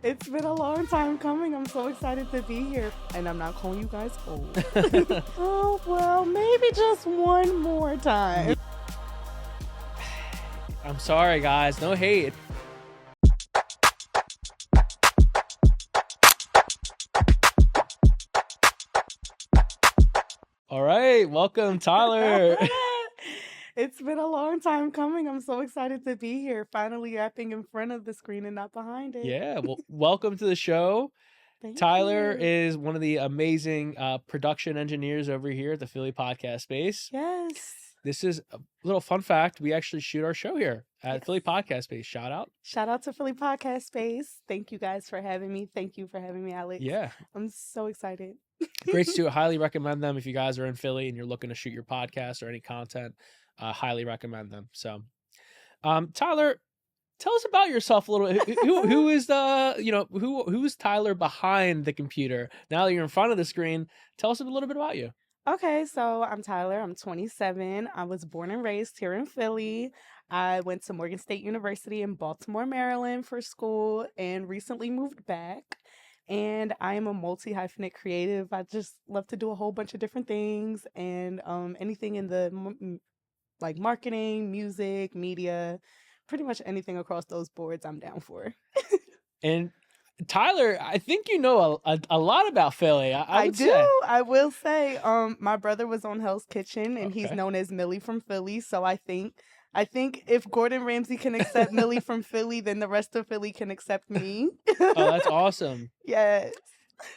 It's been a long time coming. I'm so excited to be here. And I'm not calling you guys old. Oh, well, maybe just one more time. I'm sorry, guys. No hate. All right. Welcome, Tyler. It's been a long time coming. I'm so excited to be here. Finally rapping in front of the screen and not behind it. Yeah. Well, welcome to the show. Thank Tyler you. is one of the amazing production engineers over here at the Philly podcast space. Yes. This is a little fun fact. We actually shoot our show here at Yes. Philly podcast space. Shout out. Shout out to Philly Podcast Space. Thank you guys for having me. Thank you for having me, Alex. Yeah. I'm so excited. Great to see you. Highly recommend them if you guys are in Philly and you're looking to shoot your podcast or any content. Highly recommend them. So, Tyler, tell us about yourself a little. Who is who's Tyler behind the computer? Now that you're in front of the screen, tell us a little bit about you. Okay, so I'm Tyler. I'm 27. I was born and raised here in Philly. I went to Morgan State University in Baltimore, Maryland for school and recently moved back. And I am a multi-hyphenate creative. I just love to do a whole bunch of different things and anything in the like marketing, music, media, pretty much anything across those boards I'm down for. And Tyler, I think you know a lot about Philly. I do. say. I will say, my brother was on Hell's Kitchen, and he's Okay. known as Millie from Philly. So I think if Gordon Ramsay can accept Millie from Philly, then the rest of Philly can accept me. Oh, that's awesome. Yes.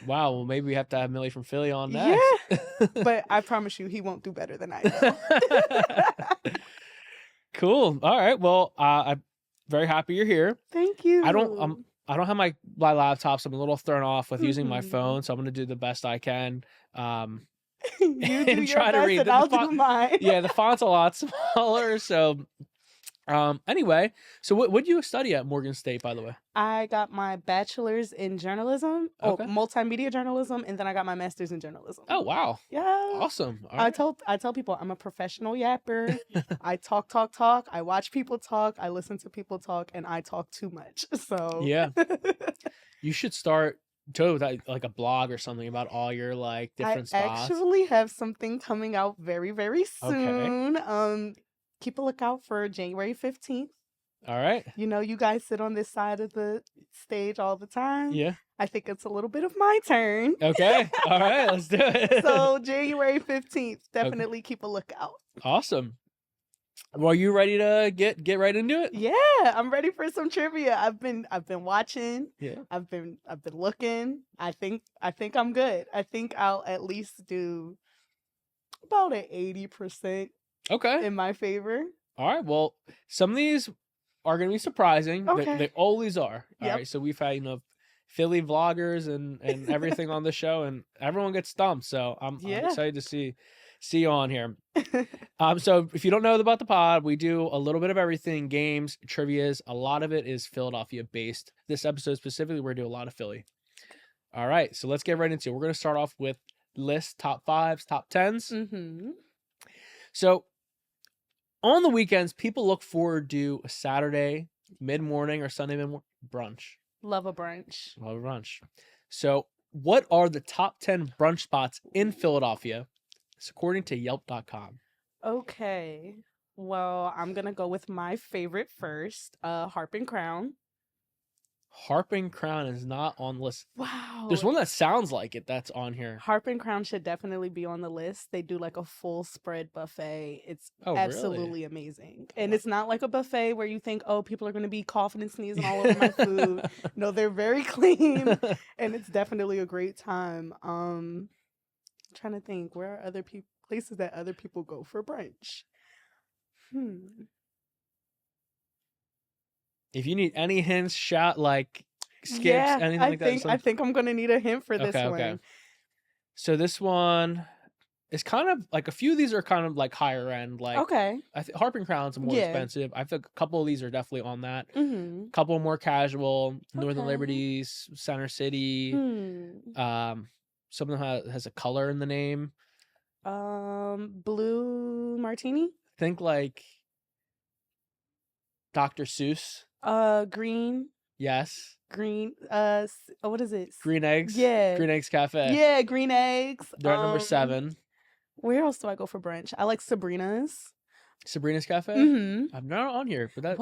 Wow. Well, maybe we have to have Millie from Philly on next. Yeah. But I promise you, he won't do better than I do. Cool. All right. Well, I'm very happy you're here. Thank you. I don't have my laptop, so I'm a little thrown off with using my Mhm. phone. So I'm gonna do the best I can. You do and your try to best read and the I'll font. do mine. Yeah, the font's a lot smaller. So, anyway, so what did you study at Morgan State, by the way? I got my bachelor's in journalism, Okay. multimedia journalism, and then I got my master's in journalism. Oh wow, Yeah. awesome. All I right. tell people I'm a professional yapper. I talk. I watch people talk. I listen to people talk, and I talk too much. So Yeah. You should start too with like a blog or something about all your like different I spots. actually have something coming out very, very Okay. soon. Keep a lookout for January 15th. All right. You know, you guys sit on this side of the stage all the time. Yeah. I think it's a little bit of my turn. Okay. All right. Let's do it. So January 15th, definitely keep a lookout. Awesome. Well, you ready to get right into it? Yeah, I'm ready for some trivia. I've been watching. Yeah. I've been looking. I think I'm good. I think I'll at least do about an 80% Okay. in my favor. All right. Well, some of these are going to be surprising. Okay. They always are. All Yep. right. So we've had, Philly vloggers and everything on the show, and everyone gets stumped. So I'm excited to see you on here. So if you don't know about the pod, we do a little bit of everything, games, trivias. A lot of it is Philadelphia based. This episode specifically, we're going to do a lot of Philly. All right. So let's get right into it. We're going to start off with list top 5s, top 10s. Mm-hmm. So on the weekends, people look forward to a Saturday mid-morning or Sunday mid-morning brunch. Love a brunch. Love a brunch. So what are the top 10 brunch spots in Philadelphia? It's according to Yelp.com. Okay. Well, I'm going to go with my favorite first, Harp and Crown. Harp and Crown is not on the list. Wow. There's one that sounds like it that's on here. Harp and Crown should definitely be on the list. They do like a full spread buffet. It's Oh, absolutely really? amazing. And it's not like a buffet where you think, oh, people are going to be coughing and sneezing all over my food. No, they're very clean and it's definitely a great time. I'm trying to think, where are other places that other people go for brunch? If you need any hints, shout like skips, anything like that. I think I'm gonna need a hint for this one. Okay. So this one is kind of like a few of these are kind of like higher end. Like Okay. I think Harp and Crown's more expensive. I think a couple of these are definitely on that. Mm-hmm. A couple more casual. Northern Okay. Liberties, Center City. Some of them has a color in the name. Blue martini. Think like Dr. Seuss. Green. Yes. what is it? Green Eggs. Yeah. Green Eggs Cafe. Yeah, Green Eggs. They're at number 7. Where else do I go for brunch? I like Sabrina's. Sabrina's Cafe? Mm-hmm. I'm not on here, but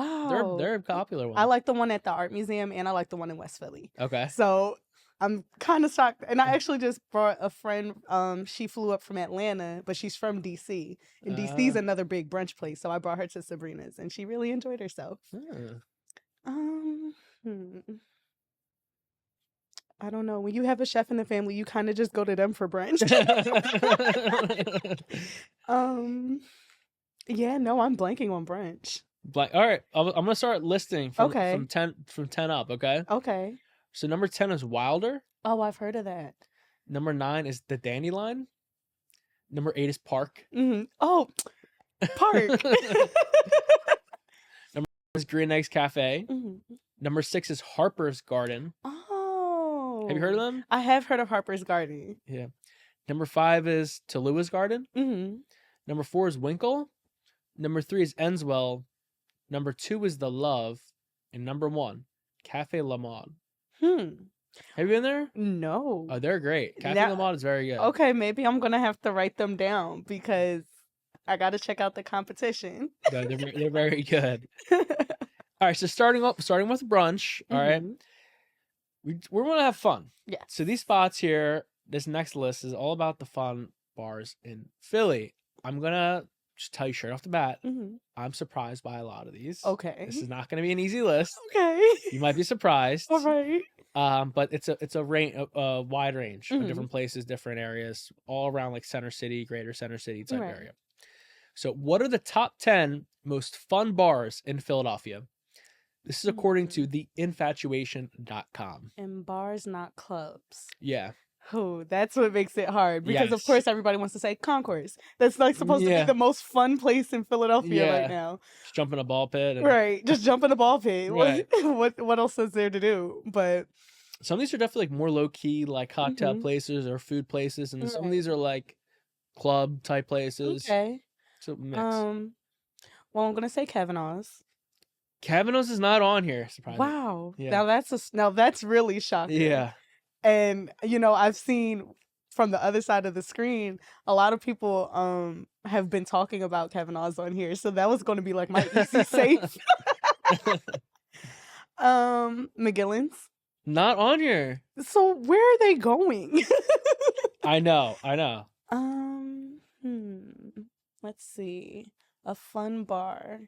they're a popular one. I like the one at the art museum, and I like the one in West Philly. Okay. So I'm kind of shocked. And I actually just brought a friend. She flew up from Atlanta, but she's from DC. And DC is another big brunch place. So I brought her to Sabrina's, and she really enjoyed herself. I don't know. When you have a chef in the family, you kind of just go to them for brunch. Yeah, no, I'm blanking on brunch. All right, I'm gonna start listing from 10 up. Okay. Okay. So number 10 is Wilder. Oh, I've heard of that. Number 9 is the Dandelion. Number 8 is Park. Mm-hmm. Oh, Park. Number 1 is Green Eggs Cafe. Mm-hmm. Number 6 is Harper's Garden. Oh. Have you heard of them? I have heard of Harper's Garden. Yeah. Number 5 is Tallulah's Garden. Mm-hmm. Number 4 is Winkle. Number 3 is Enswell. Number 2 is The Love. And number 1, Cafe Le Monde. Have you been there? No. Oh, they're great. Cafe Le Monde is very good. Okay, maybe I'm going to have to write them down because I got to check out the competition. No, they're very good. All right, so starting with brunch, all right, we're going to have fun. Yeah. So these spots here, this next list is all about the fun bars in Philly. I'm going to just tell you straight off the bat, I'm surprised by a lot of these. Okay. This is not going to be an easy list. Okay. You might be surprised. All right. But it's a wide range of different places, different areas, all around like Center City, Greater Center City type area. So what are the top 10 most fun bars in Philadelphia? This is according to theinfatuation.com. And bars, not clubs. Yeah. Oh, that's what makes it hard. Because, of course, everybody wants to say Concourse. That's like supposed to be the most fun place in Philadelphia right now. Just jump in a ball pit. Right. Just jump in a ball pit. Right. What else is there to do? But some of these are definitely like more low-key, like cocktail places or food places. And some of these are like club type places. Okay. So mix. Well, I'm going to say Kavanaugh's. Kavanaugh's is not on here, surprisingly. Wow. Yeah. Now that's really shocking. Yeah. And, I've seen from the other side of the screen, a lot of people have been talking about Kavanaugh's on here. So that was going to be like my easy safe. McGillin's. Not on here. So where are they going? I know. Let's see. A fun bar.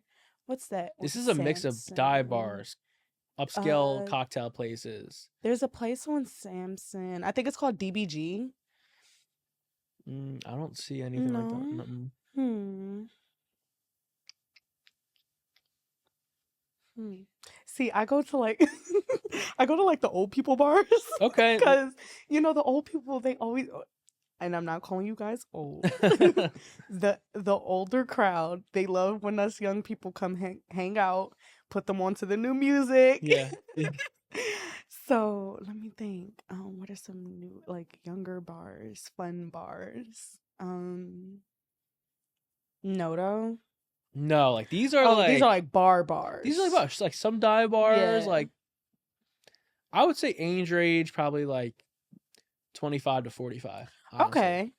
What's that? This is a mix of dive bars, upscale cocktail places. There's a place on Samson. I think it's called DBG. I don't see anything like that. See, I go to like the old people bars. Okay. Because the old people, they always, and I'm not calling you guys old. the older crowd, they love when us young people come hang out, put them onto the new music. Yeah. So let me think. What are some new like younger bars, fun bars? Noto. No, like these are like bars. These are like bars, like some dive bars. Like I would say age range probably like 25 to 45. Honestly. Okay.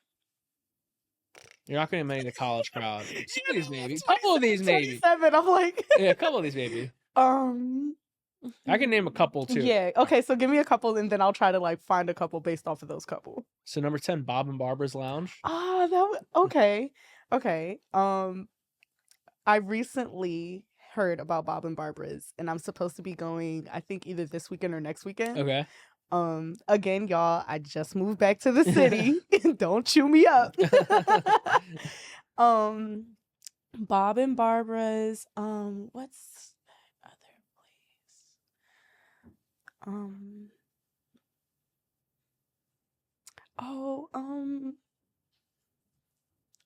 You're not going to make the college crowd. Some of these maybe. A couple of these maybe. 27, I'm like. Yeah, a couple of these maybe. I can name a couple too. Yeah. Okay, so give me a couple and then I'll try to like find a couple based off of those couple. So number 10, Bob and Barbara's Lounge. Okay. Okay. I recently heard about Bob and Barbara's and I'm supposed to be going, I think either this weekend or next weekend. Okay. Again, y'all, I just moved back to the city. Don't chew me up. Bob and Barbara's, what's that other place?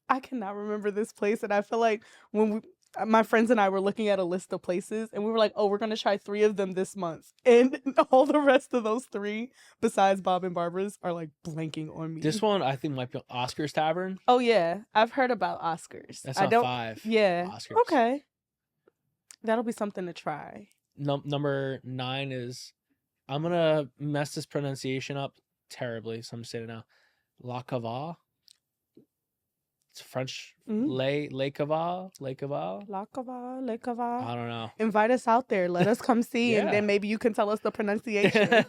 I cannot remember this place, and I feel like when my friends and I were looking at a list of places, and we were like, "Oh, we're gonna try 3 of them this month," and all the rest of those 3, besides Bob and Barbara's, are like blanking on me. This one I think might be Oscar's Tavern. Oh yeah, I've heard about Oscar's. That's not 5. Yeah. Oscars. Okay. That'll be something to try. Number 9 is I'm gonna mess this pronunciation up terribly, so I'm saying it now. La Cava. It's French. Le Cava. La Cava, Le Cava. I don't know. Invite us out there. Let us come see, and then maybe you can tell us the pronunciation.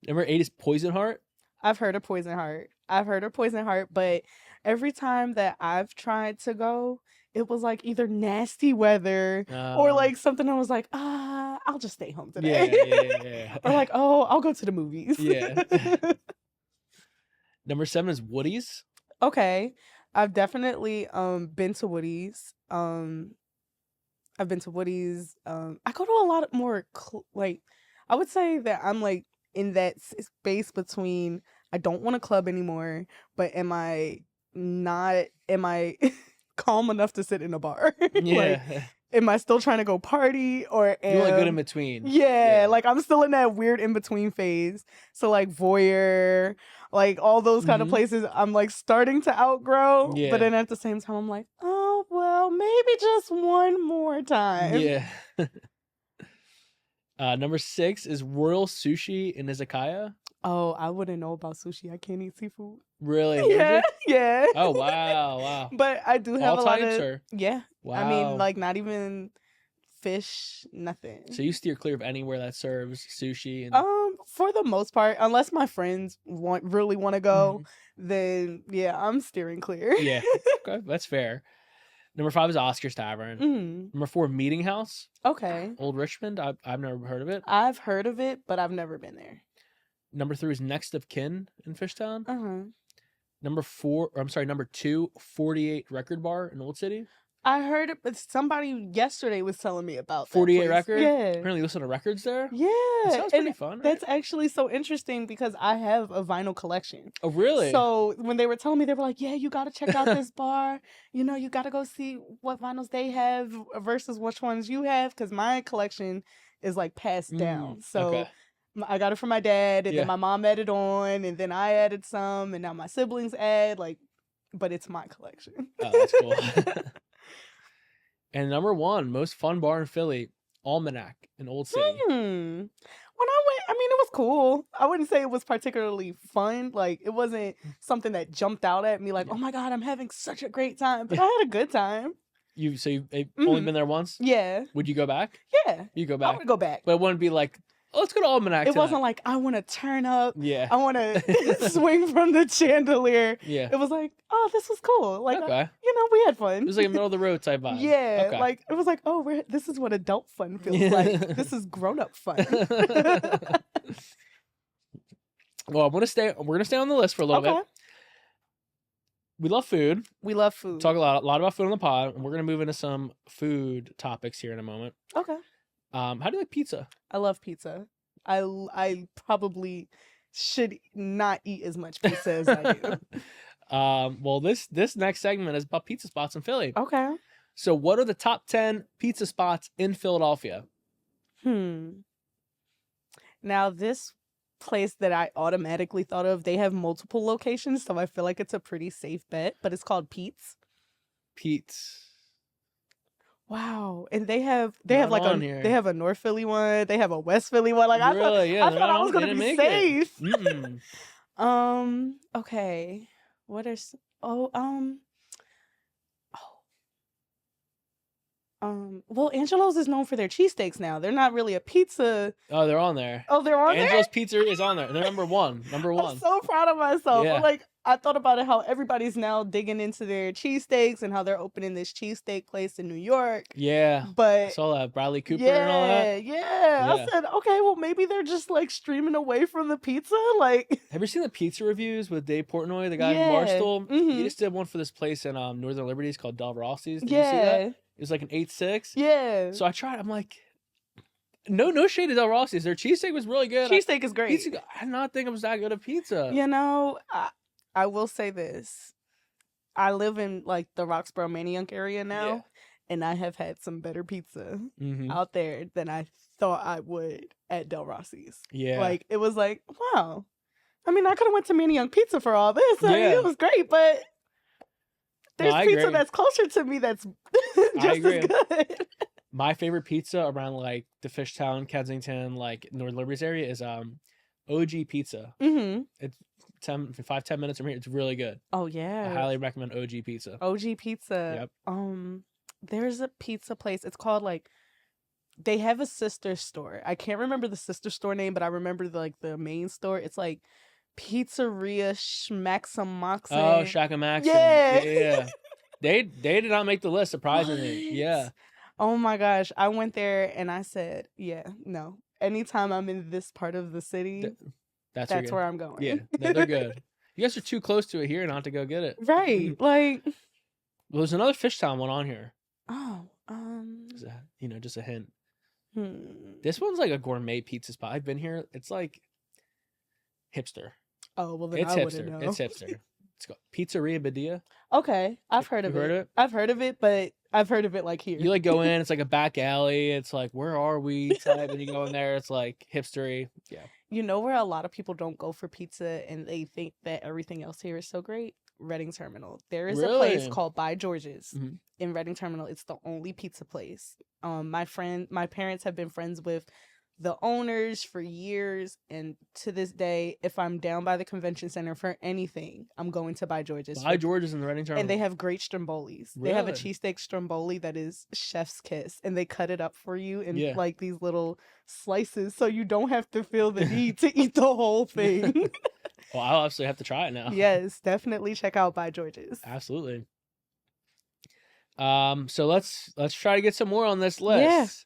Number 8 is Poison Heart. I've heard of Poison Heart, but every time that I've tried to go, it was like either nasty weather or like something I was like, I'll just stay home today. Yeah. Or like, I'll go to the movies. Yeah. Number 7 is Woody's. Okay. I've definitely been to Woody's. I go to a lot more like, I would say that I'm like in that space between I don't want to club anymore, but am I calm enough to sit in a bar? Yeah. Like, am I still trying to go party, or you like good in between? Yeah, like I'm still in that weird in between phase. So like voyeur, like all those kind of places, I'm like starting to outgrow. Yeah. But then at the same time, I'm like, oh well, maybe just one more time. Yeah. Number 6 is Royal Sushi in Izakaya. Oh, I wouldn't know about sushi. I can't eat seafood. Really? Yeah. Oh wow. But I do have all a lot types, of or? Yeah. Wow. I mean, like not even fish, nothing. So you steer clear of anywhere that serves sushi and for the most part, unless my friends really want to go, then yeah, I'm steering clear. Yeah. Okay, that's fair. Number 5 is Oscar's Tavern. Number 4, Meeting House. Okay. Old Richmond. I've never heard of it. I've heard of it, but I've never been there. Number 3 is Next of Kin in Fishtown. Number 2, 48 Record Bar in Old City. I heard it, but somebody yesterday was telling me about 48 Record? Yeah. Apparently you listen to records there? Yeah. That sounds pretty fun, right? That's actually so interesting because I have a vinyl collection. Oh, really? So when they were telling me, they were like, yeah, you got to check out this bar. You know, you got to go see what vinyls they have versus which ones you have, because my collection is like passed down. So okay. I got it from my dad, and then my mom added on, and then I added some, and now my siblings add, like, but it's my collection. Oh, that's cool. And number 1, most fun bar in Philly, Almanac in Old City. When I went, I mean, it was cool. I wouldn't say it was particularly fun. Like, it wasn't something that jumped out at me like, oh my God, I'm having such a great time. But I had a good time. You've only been there once? Yeah. Would you go back? Yeah. You go back? I would go back. But it wouldn't be like, let's go to Almanac It wasn't like, I want to turn up. Yeah. I want to swing from the chandelier. Yeah. It was like, oh, this was cool. Like, okay. We had fun. It was like a middle of the road type vibe. Yeah. Okay. Like, it was like, oh, this is what adult fun feels like. This is grown-up fun. Well, we're gonna stay on the list for a little bit. We love food. Talk a lot about food on the pod, and we're gonna move into some food topics here in a moment. Okay. How do you like pizza? I love pizza. I probably should not eat as much pizza as I do. Well, this next segment is about pizza spots in Philly. Okay. So what are the top 10 pizza spots in Philadelphia? Now, this place that I automatically thought of, they have multiple locations, so I feel like it's a pretty safe bet, but it's called Pete's. Wow. And they have like they have a North Philly one, they have a West Philly one. Like I thought I was gonna be safe. Okay. What are well, Angelo's is known for their cheesesteaks now. They're not really a pizza. Oh, they're on there. Oh, they're on Angelo's Pizzeria is on there. They're number one. I'm so proud of myself. Yeah. Like, I thought about it, how everybody's now digging into their cheesesteaks and how they're opening this cheesesteak place in New York. Yeah. But I saw that Bradley Cooper and all that. Yeah. I said, okay, well, maybe they're just like streaming away from the pizza. Like, have you seen the pizza reviews with Dave Portnoy, the guy from Barstool? He just did one for this place in Northern Liberties called Del Rossi's. Did you see that? It was like an 8.6. Yeah. So I tried. I'm like, no shade to Del Rossi's. Their cheesesteak was really good. Cheesesteak is great. I did not think it was that good of pizza. You know, I will say this. I live in like the Roxborough Manayunk area now, and I have had some better pizza out there than I thought I would at Del Rossi's. Yeah. Like, it was like, wow. I mean, I could have went to Manayunk Pizza for all this. I mean, it was great, but there's pizza that's closer to me that's just as good. My favorite pizza around like the Fishtown, Kensington, like North Liberties area is OG Pizza. It's 5-10 minutes from here. It's really good. Oh yeah. I highly recommend OG Pizza. OG Pizza. Yep. There's a pizza place. It's called like, they have a sister store. I can't remember the sister store name, but I remember the main store. It's like Pizzeria Schmaxamaxin. Oh, Shakamaxin. Yeah. They did not make the list, surprisingly. What? Yeah. Oh my gosh. I went there and I said, yeah, no. Anytime I'm in this part of the city, that's where I'm going. Yeah, no, they're good. You guys are too close to it here not to go get it. Right. Like, well, there's another Fishtown one on here. Oh, is that, just a hint. This one's like a gourmet pizza spot. I've been here. It's like hipster. Oh, well then it's I hipster. wouldn't know. It's hipster. It's called Pizzeria.Badia. Okay, I've heard of it. Heard of it? I've heard of it, but I've heard of it like here. You like go in, it's like a back alley. It's like, where are we? Type, and you go in there, it's like hipstery. Yeah. You know where a lot of people don't go for pizza and they think that everything else here is so great? Reading Terminal. There is a place called By George's in Reading Terminal. It's the only pizza place. My parents have been friends with the owners for years, and to this day, if I'm down by the convention center for anything, I'm going to By George's. By George's in the Reading Terminal. And they have great strombolis. Really? They have a cheesesteak stromboli that is chef's kiss, and they cut it up for you in like these little slices, so you don't have to feel the need to eat the whole thing. Well, I'll absolutely have to try it now. Yes, definitely check out By George's. Absolutely. So let's try to get some more on this list.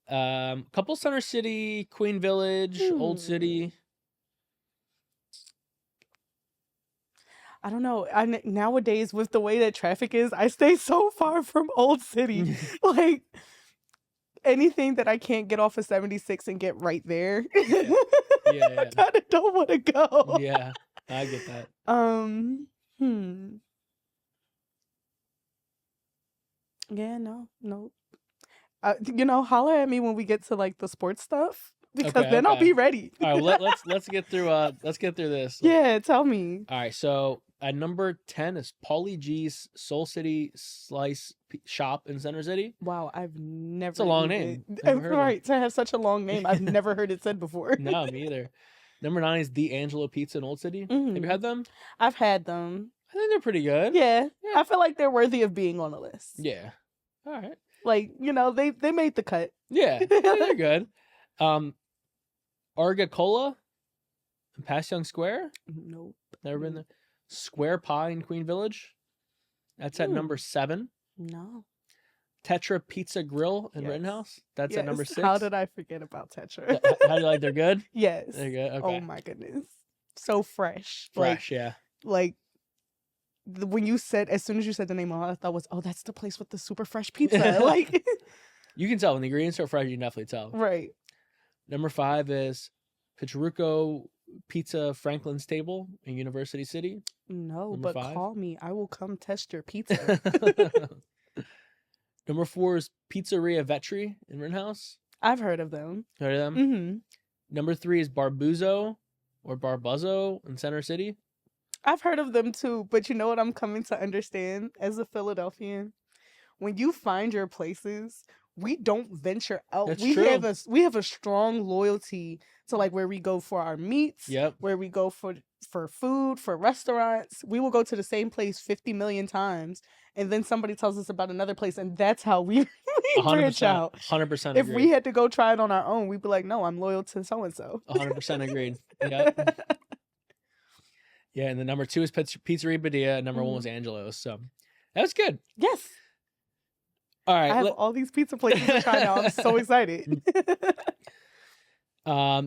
Yeah. Couple Center City, Queen Village, Old City. I don't know. Nowadays, with the way that traffic is, I stay so far from Old City. Like, anything that I can't get off of 76 and get right there. Yeah. I kind of don't want to go. Yeah, I get that. Yeah, no. Holler at me when we get to like the sports stuff, because then I'll be ready. All right, well, let's get through. Let's get through this. Yeah, tell me. All right, so at number 10 is Paulie G's Soul City Slice Shop in Center City. Wow, I've never. It's a long name. Right, to have such a long name, I've never heard it said before. No, me either. Number 9 is The Angelo Pizza in Old City. Have you had them? I've had them. I think they're pretty good. Yeah, I feel like they're worthy of being on the list. Yeah. All right. Like, they made the cut. Yeah, they're good. Argacola in Passyunk Square? Nope. Never been there. Square Pie in Queen Village? That's at number 7. No. Tetra Pizza Grill in Rittenhouse? That's at number 6. How did I forget about Tetra? How do you like? They're good? Yes. They're good? Okay. Oh my goodness. So fresh. Yeah. Like, as soon as you said the name, all I thought was, that's the place with the super fresh pizza. Like, you can tell when the ingredients are fresh. You can definitely tell. Right. Number 5 is Pichuruco Pizza Franklin's Table in University City. No, number 5? Call me. I will come test your pizza. Number 4 is Pizzeria Vetri in Rittenhouse. I've heard of them. Heard of them? Number 3 is Barbuzzo or Barbuzzo in Center City. I've heard of them too, but you know what I'm coming to understand as a Philadelphian? When you find your places, we don't venture out. That's we true. have a strong loyalty to like where we go for our meats, where we go for food, for restaurants. We will go to the same place 50 million times, and then somebody tells us about another place, and that's how we branch out. 100% If we had to go try it on our own, we'd be like, no, I'm loyal to so-and-so. 100% agreed. Yep. Yeah, and the number 2 is Pizzeria.Badia, and number 1 was Angelo's. So that was good. Yes. All right. I have all these pizza places to try now. I'm so excited.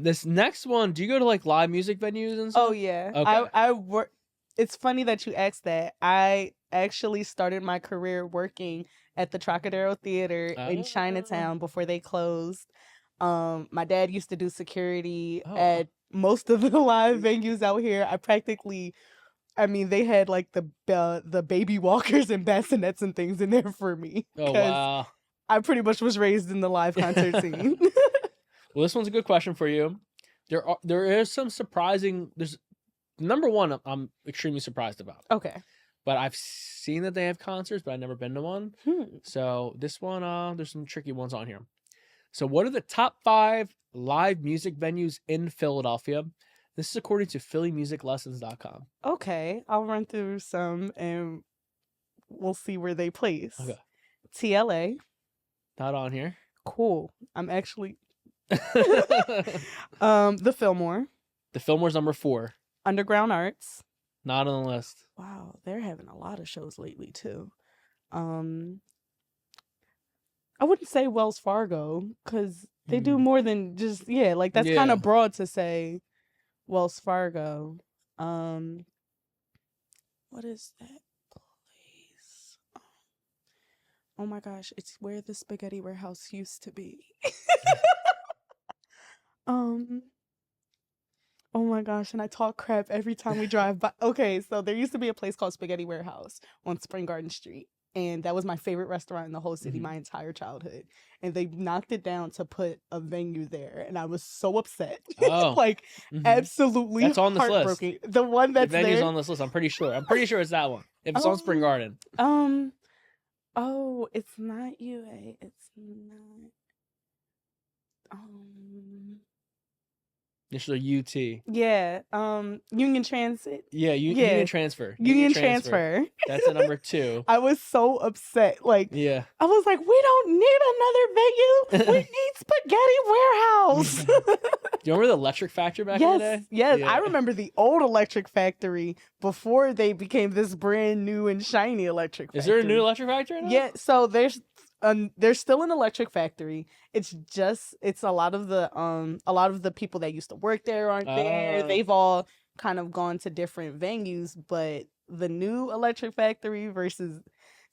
This next one, do you go to like live music venues and stuff? Oh yeah. Okay. I work. It's funny that you asked that. I actually started my career working at the Trocadero Theater in Chinatown before they closed. My dad used to do security at most of the live venues out here. They had like the baby walkers and bassinets and things in there for me. Oh wow! I pretty much was raised in the live concert scene. Well, this one's a good question for you. There is some surprising. There's number 1 I'm extremely surprised about. Okay. but I've seen that they have concerts, but I've never been to one. So this one, there's some tricky ones on here. So what are the top 5 live music venues in Philadelphia? This is according to PhillyMusicLessons.com. Okay, I'll run through some and we'll see where they place. Okay. TLA. Not on here. Cool. I'm actually... the Fillmore. The Fillmore's number 4. Underground Arts. Not on the list. Wow, they're having a lot of shows lately too. I wouldn't say Wells Fargo because they do more than just like that's kind of broad to say Wells Fargo. What is that place? Oh my gosh, it's where the Spaghetti Warehouse used to be. Oh my gosh, and I talk crap every time we drive by. Okay, so there used to be a place called Spaghetti Warehouse on Spring Garden Street. And that was my favorite restaurant in the whole city my entire childhood. And they knocked it down to put a venue there. And I was so upset. Oh. Absolutely that's on this heartbroken. list. The one that's the venue's there. on this list. I'm pretty sure. It's that one. If it's on Spring Garden. Oh, it's not UA. It's not. It's a UT. Yeah. Union Transit. Yeah, Union Transfer. Union Transfer. That's a number 2. I was so upset. I was like, we don't need another venue. We need Spaghetti Warehouse. Do you remember the Electric Factory back in the day? Yes. I remember the old Electric Factory before they became this brand new and shiny Electric Factory. Is there a new Electric Factory now? Yeah, so there's still an Electric Factory. It's a lot of the people that used to work there aren't there. They've all kind of gone to different venues, but the new Electric Factory versus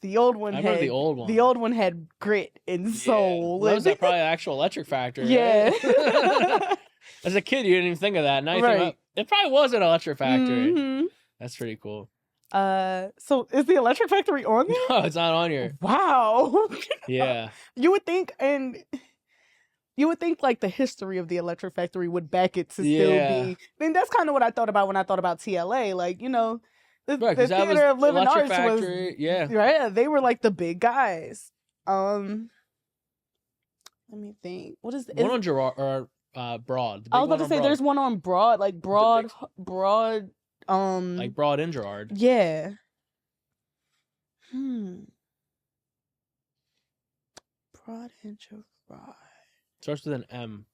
the old one remember the old one. The old one had grit and soul. That was probably an actual Electric Factory. Yeah. Right? As a kid, you didn't even think of that. Now you think about, it probably was an Electric Factory. Mm-hmm. That's pretty cool. So is the Electric Factory on there? No, it's not on here. Wow. Yeah. You would think like the history of the Electric Factory would back it to still be. I mean, that's kind of what I thought about when I thought about TLA. The Theater of Living Arts Factory, was right. They were like the big guys. Let me think. What is one on Gerard or Broad? I was about to say there's one on Broad, Broad. Like Broad and Gerard. Yeah. Broad and Gerard. Starts with an M.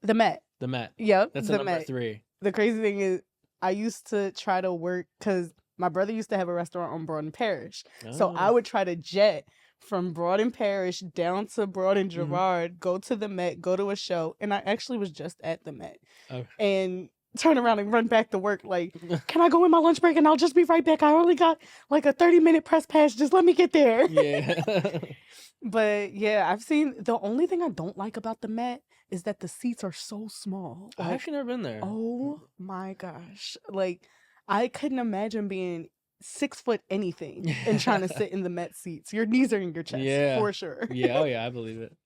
The Met. The Met. Yep. That's the number Met. 3. The crazy thing is, I used to try to work because my brother used to have a restaurant on Broad and Parish. So I would try to jet from Broad and Parish down to Broad and Gerard, go to the Met, go to a show, and I actually was just at the Met. Okay. And turn around and run back to work can I go in my lunch break and I'll just be right back? I only got a 30-minute press pass. Just let me get there. Yeah. But yeah, I've seen, the only thing I don't like about the Met is that the seats are so small. I've actually never been there. Oh my gosh. I couldn't imagine being 6 foot anything and trying to sit in the Met seats. Your knees are in your chest, for sure. Yeah, I believe it.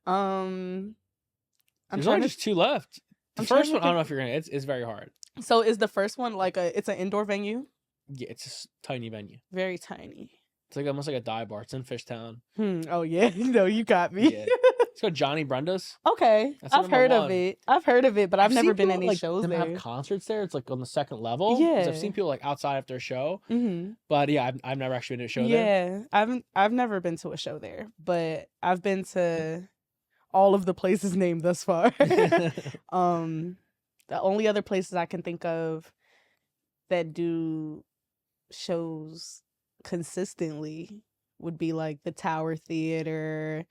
There's only just 2 left. The first one, I don't know if you're gonna. It's very hard. So is the first one it's an indoor venue? Yeah, it's a tiny venue. Very tiny. It's almost like a dive bar. It's in Fishtown. Oh yeah, no, you got me. Yeah. It's called Johnny Brenda's. Okay, I've heard of it. But I've never been to any shows there. They have concerts there. It's on the second level. Yeah, I've seen people outside after a show. But yeah, I've never actually been to a show there. Yeah, I've never been to a show there, but I've been to all of the places named thus far. The only other places I can think of that do shows consistently would be the Tower Theater,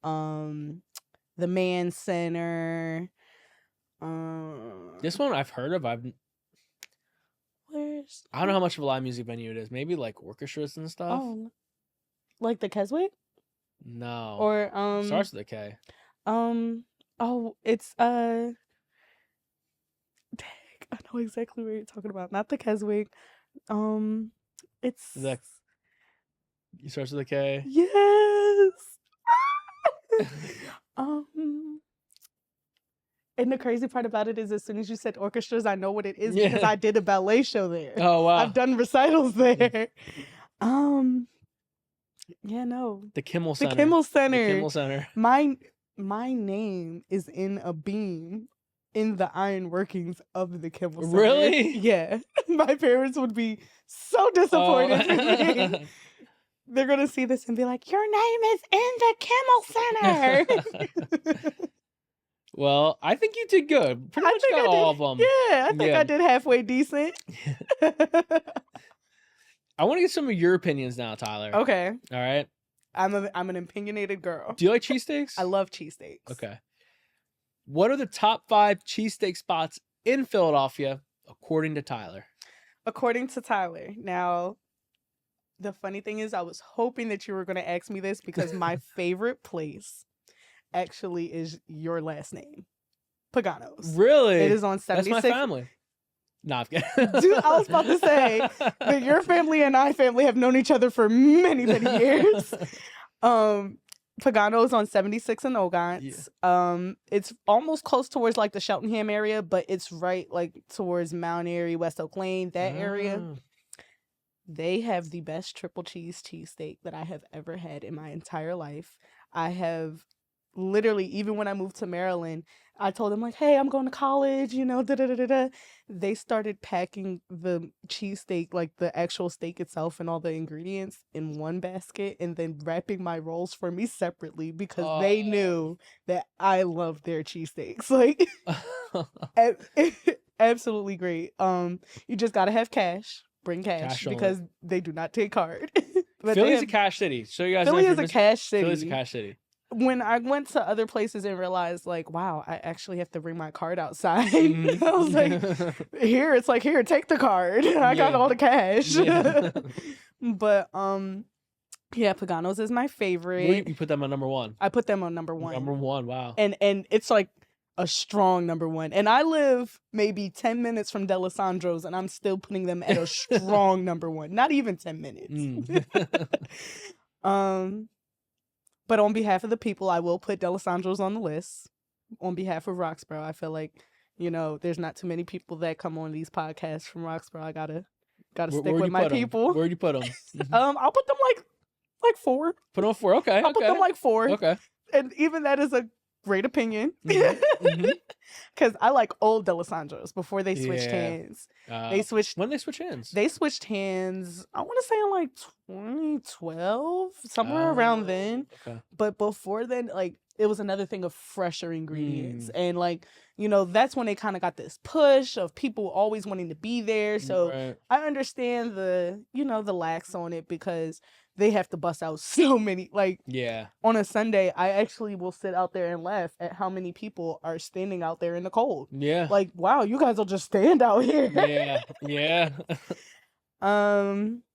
the Mann Center. This one I've heard of. I don't know how much of a live music venue it is. Maybe orchestras and stuff. Oh, like the Keswick? No. Or starts with a K. Oh, it's I know exactly what you're talking about. Not the Keswick. It's it starts with a K. Yes. And the crazy part about it is, as soon as you said orchestras, I know what it is because I did a ballet show there. Oh wow! I've done recitals there. Yeah, no. The Kimmel The Center. Kimmel Center. The Kimmel Center. My name is in a beam in the iron workings of the Kimmel Center. Really? Yeah. My parents would be so disappointed in me. They're gonna see this and be like, "Your name is in the Kimmel Center." Well, I think you did good. Pretty much got all of them. Yeah, I think I did halfway decent. I want to get some of your opinions now, Tyler. Okay. All right. I'm an opinionated girl. Do you like cheesesteaks? I love cheesesteaks. Okay. What are the top 5 cheesesteak spots in Philadelphia, according to Tyler? According to Tyler. Now, the funny thing is, I was hoping that you were going to ask me this because my favorite place actually is your last name, Pagano's. Really? It is on 76. That's my family. Nah, I'm kidding. Dude, I was about to say that your family and I family have known each other for many, many years. Pagano's on 76 and Ogans. Yeah. It's almost close towards like the Cheltenham area, but it's right like towards Mount Airy, West Oak Lane, that area. They have the best triple cheesesteak that I have ever had in my entire life. I have literally, even when I moved to Maryland, I told them like, "Hey, I'm going to college, you know, da-da-da-da-da." They started packing the cheesesteak, like the actual steak itself and all the ingredients in one basket and then wrapping my rolls for me separately because they knew that I loved their cheesesteaks. Like, absolutely great. You just got to have cash. Bring cash because they do not take card. Philly's a cash city. So you guys Philly is a cash city. Philly's a cash city. When I went to other places and realized, like, wow, I actually have to bring my card outside. I was like, here, take the card. I got all the cash. Yeah. But, yeah, Pagano's is my favorite. You put them on number 1? I put them on number 1. Number 1, wow. And it's like a strong number 1. And I live maybe 10 minutes from D'Alessandro's, and I'm still putting them at a strong number 1. Not even 10 minutes. But on behalf of the people, I will put D'Alessandro's on the list. On behalf of Roxborough, I feel like, you know, there's not too many people that come on these podcasts from Roxborough. I gotta stick with my people. Where'd you put them? I'll put them like 4. Put them on 4. Okay. I'll put them like 4. Okay. And even that is a great opinion. Because I like old D'Alessandro's before they switched hands. When they switch hands? They switched hands, I want to say in like 2012, somewhere around then. Okay. But before then, like, it was another thing of fresher ingredients. And like, you know, that's when they kind of got this push of people always wanting to be there. So I understand the lax on it because they have to bust out so many. Like, on a Sunday, I actually will sit out there and laugh at how many people are standing out there in the cold. Yeah. Like, wow, you guys will just stand out here. Yeah.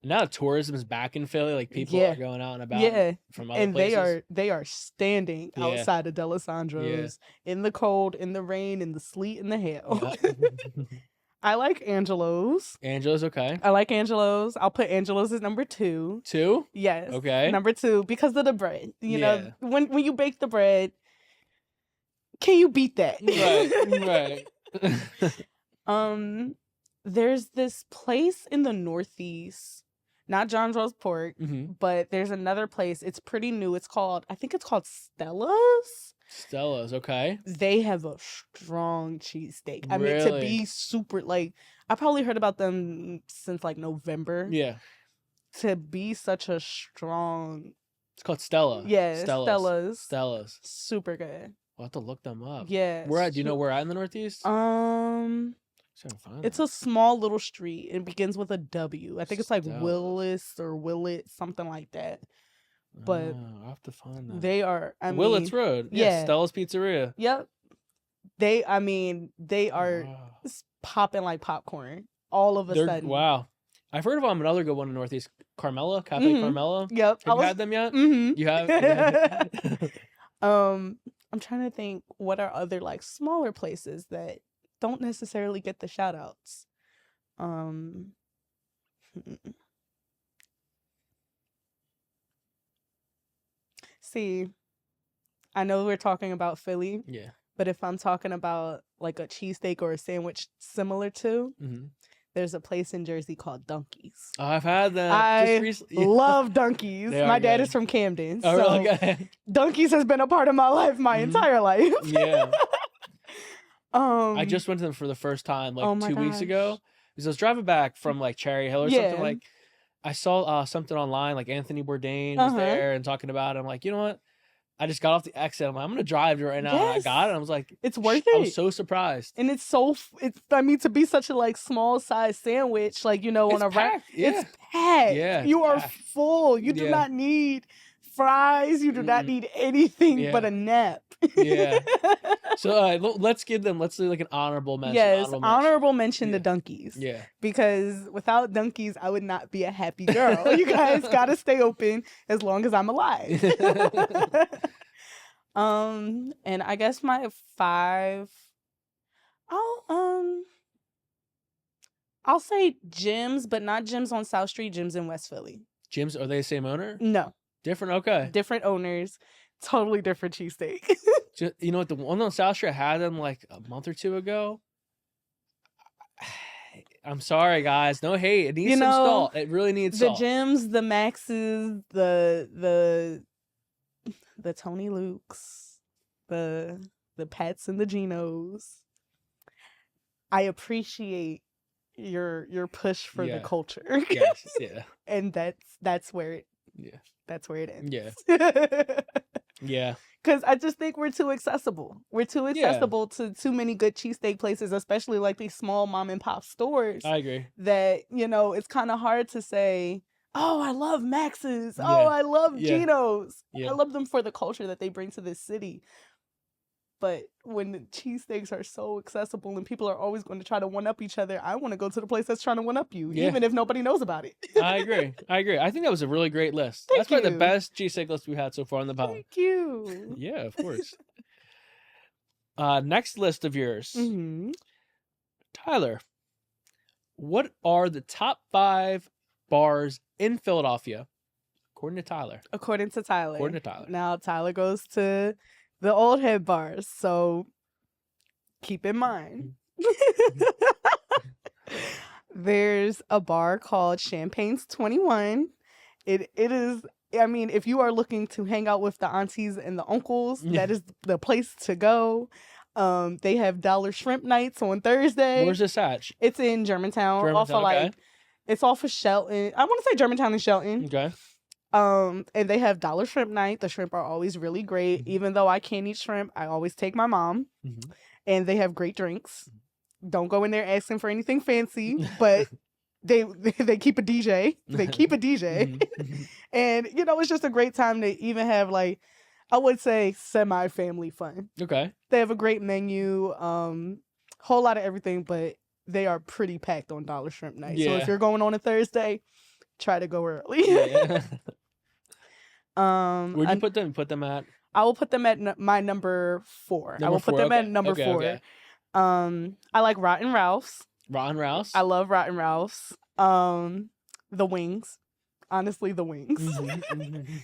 Now tourism is back in Philly. Like, people are going out and about from other places. And they are standing outside of D'Alessandro's in the cold, in the rain, in the sleet, in the hail. I like Angelo's. Angelo's, okay. I like Angelo's. I'll put Angelo's as number 2. 2? Yes. Okay. Number 2 because of the bread. You know, when you bake the bread, can you beat that? Right. There's this place in the Northeast, not John's Roast Pork, but there's another place. It's pretty new. I think it's called Stella's. Stella's, okay. They have a strong cheesesteak. I mean, to be super, like, I probably heard about them since, like, November. Yeah. To be such a strong... It's called Stella. Yeah, Stella's. Super good. We'll have to look them up. Yeah. Where at? Do you know where at in the Northeast? It's a small little street. It begins with a W. I think it's like Willis or Willett, something like that. But I'll have to find that. They are, Willett's Road. Yeah. Stella's Pizzeria. Yep. They are popping like popcorn all of a sudden. Wow. I've heard of them, another good one in Northeast. Carmela, Cafe Carmela. Yep. Have you had them yet? You have? I'm trying to think what are other like smaller places that don't necessarily get the shout outs. See, I know we're talking about Philly. Yeah. But if I'm talking about like a cheesesteak or a sandwich similar to, there's a place in Jersey called Dunkies. Oh, I've had them. I love Dunkies. My dad is from Camden. Oh, so really? Good. Dunkies has been a part of my life my entire life. Yeah. I just went to them for the first time like 2 weeks ago. Because I was driving back from like Cherry Hill or something. Like I saw something online, like Anthony Bourdain was there and talking about it. I'm like, you know what? I just got off the exit. I'm like, I'm gonna drive right now. And I got it. And I was like, it's worth it. I was so surprised. And it's to be such a like small size sandwich, like on a wrap, it's packed. Yeah, you are full. You do not need fries. You do not need anything but a nap. So let's do like an honorable mention. Yes, honorable mention to Dunkies. Yeah. Because without Dunkies, I would not be a happy girl. You guys gotta stay open as long as I'm alive. And I guess my 5, I'll say Jim's, but not Jim's on South Street, Jim's in West Philly. Jim's, are they the same owner? No. Different? Okay. Different owners. Totally different cheesesteak. You know what? The one on South Street, I had them like a month or 2 ago. I'm sorry, guys. No hate. It needs some salt. It really needs salt. The Jim's, the Max's, the Tony Luke's, the Pets and the Genos. I appreciate your push for the culture. Yes, yeah. And that's where it ends. Yeah. Yeah. Because I just think we're too accessible. We're too accessible to too many good cheesesteak places, especially like these small mom and pop stores. I agree. That, it's kind of hard to say, oh, I love Max's. Oh, I love Geno's. I love them for the culture that they bring to this city. But when the cheesesteaks are so accessible and people are always going to try to one-up each other, I want to go to the place that's trying to one-up you, even if nobody knows about it. I agree. I think that was a really great list. That's probably the best cheesesteak list we had so far on the pod. Thank you. Yeah, of course. Next list of yours. Tyler, what are the top 5 bars in Philadelphia, according to Tyler? According to Tyler. According to Tyler. Now, Tyler goes to the old head bars, so keep in mind. There's a bar called Champagne's 21. It is, I mean, if you are looking to hang out with the aunties and the uncles, that is the place to go. They have Dollar Shrimp Nights on Thursday. Where's this at? It's in Germantown. Off of it's off of Shelton. I want to say Germantown and Shelton. Okay. And they have Dollar Shrimp Night. The shrimp are always really great. Even though I can't eat shrimp, I always take my mom. And they have great drinks. Don't go in there asking for anything fancy, but they keep a DJ. They keep a DJ. And it's just a great time to even have like, I would say, semi-family fun. Okay. They have a great menu, whole lot of everything, but they are pretty packed on Dollar Shrimp Night. So if you're going on a Thursday, try to go early. Where'd you put them? Put them at? I will put them at my number 4. I will put them at number 4. Okay. I like Rotten Ralph's. Rotten Ralph's? I love Rotten Ralph's. The wings. Honestly, the wings.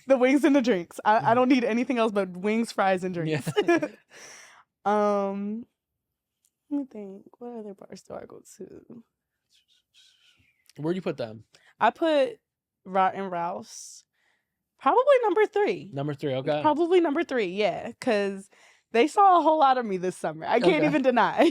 The wings and the drinks. I don't need anything else but wings, fries, and drinks. Let me think. What other bars do I go to? Where'd you put them? I put Rotten Ralph's probably number 3. Number 3, okay. Probably number 3, yeah. Because they saw a whole lot of me this summer. I can't even deny.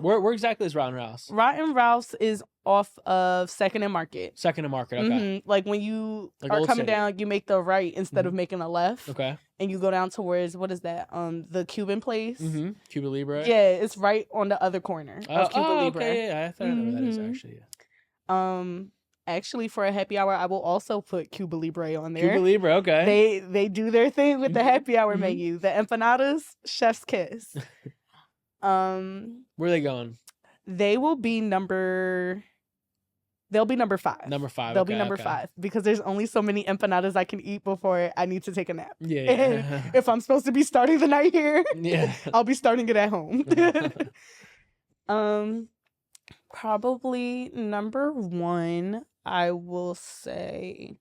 Where exactly is Rotten Ralph's? Rotten Ralph's is off of 2nd and Market. 2nd and Market, okay. Like when you are coming down, you make the right instead of making a left. Okay. And you go down towards, what is that? The Cuban place. Cuba Libre? Yeah, it's right on the other corner of Cuba Libre. Okay, yeah, I thought I know where that is actually. Yeah. Actually, for a happy hour, I will also put Cuba Libre on there. Cuba Libre, okay. They do their thing with the happy hour menu. The empanadas, chef's kiss. Where are they going? They'll be number 5. Number 5. They'll be number 5 because there's only so many empanadas I can eat before I need to take a nap. Yeah. And if I'm supposed to be starting the night here, I'll be starting it at home. Probably number 1, I will say.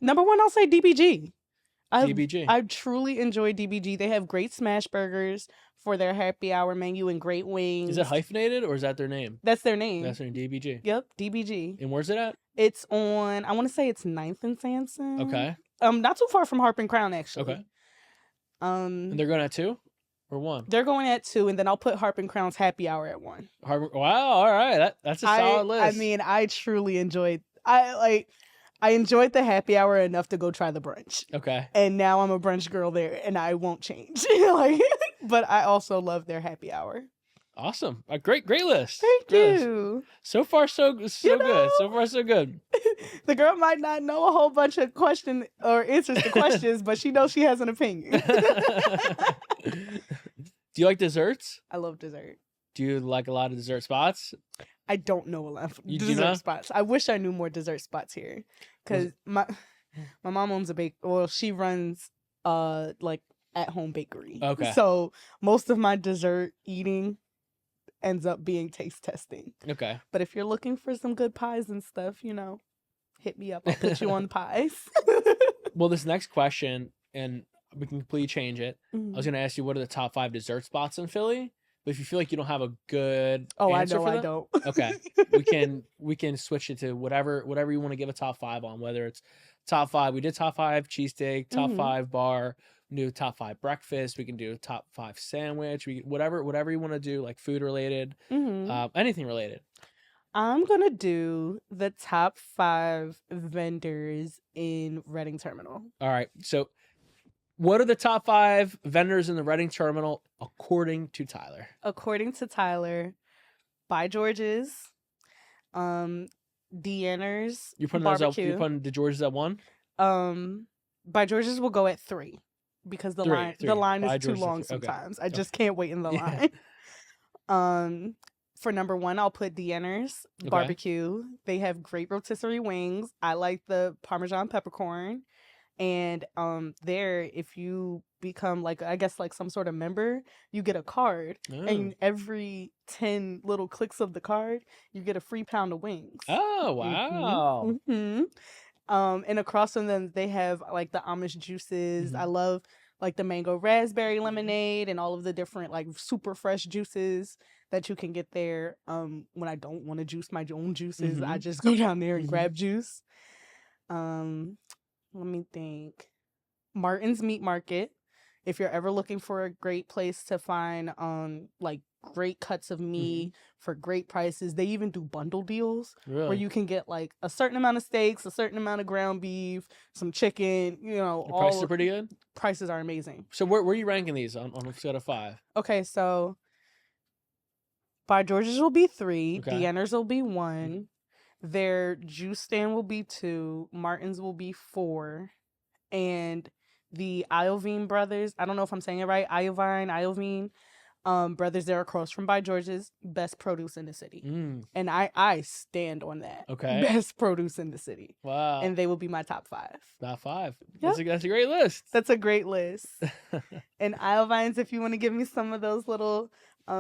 Number one, I'll say DBG. DBG. I truly enjoy DBG. They have great smash burgers for their happy hour menu and great wings. Is it hyphenated or is that their name? That's their name. That's their name, DBG. Yep, DBG. And where's it at? It's on, I want to say it's 9th and Sanson. Okay. Not too far from Harp and Crown, actually. Okay. And they're going at 2 or 1? They're going at 2, and then I'll put Harp and Crown's happy hour at 1. Wow, all right. That's a solid list. I mean, I truly enjoyed I enjoyed the happy hour enough to go try the brunch. Okay. And now I'm a brunch girl there, and I won't change. But I also love their happy hour. Awesome. A great list. Thank you. So far, so good. So far, so good. The girl might not know a whole bunch of questions or answers to questions, but she knows she has an opinion. Do you like desserts? I love dessert. Do you like a lot of dessert spots? I don't know a lot of dessert dessert spots. I wish I knew more dessert spots here, because my mom owns a bake. Well, she runs like at home bakery. Okay. So most of my dessert eating ends up being taste testing. Okay. But if you're looking for some good pies and stuff, hit me up. I'll put you on the pies. Well, this next question, and we can completely change it. Mm-hmm. I was going to ask you, what are the top 5 dessert spots in Philly? But if you feel like you don't have a good I answer know for I them, don't. Okay, we can switch it to whatever you want to give a top 5 on. Whether it's top 5, we did top 5 cheesesteak, top 5 bar, we can do top 5 breakfast. We can do top 5 sandwich. Whatever you want to do, like food related, anything related. I'm gonna do the top 5 vendors in Reading Terminal. All right, so. What are the top 5 vendors in the Reading Terminal according to Tyler? According to Tyler, By George's, Deanna's, You're putting barbecue. You're putting the George's at 1? By George's will go at 3 because the line is too long sometimes. I just can't wait in the line. For number 1, I'll put Deanna's barbecue. They have great rotisserie wings. I like the Parmesan peppercorn. And there, if you become some sort of member, you get a card. And every 10 little clicks of the card, you get a free pound of wings. Oh, wow. And across from them, they have like the Amish juices. I love like the mango raspberry lemonade and all of the different like super fresh juices that you can get there. When I don't want to juice my own juices, I just go down there and grab juice. Let me think. Martin's Meat Market. If you're ever looking for a great place to find like great cuts of meat for great prices, they even do bundle deals where you can get like a certain amount of steaks, a certain amount of ground beef, some chicken. The prices are pretty good. Prices are amazing. So where are you ranking these on a scale of 5? Okay, so By George's will be 3, Deanna's will be 1. Their juice stand will be 2. Martin's will be 4. And the Iovine brothers, I don't know if I'm saying it right, Iovine brothers, they're across from By George's, best produce in the city. And I stand on that. Okay. Best produce in the city. Wow. And they will be my top 5. Top 5. Yep. That's a great list. That's a great list. And Iovines, if you want to give me some of those little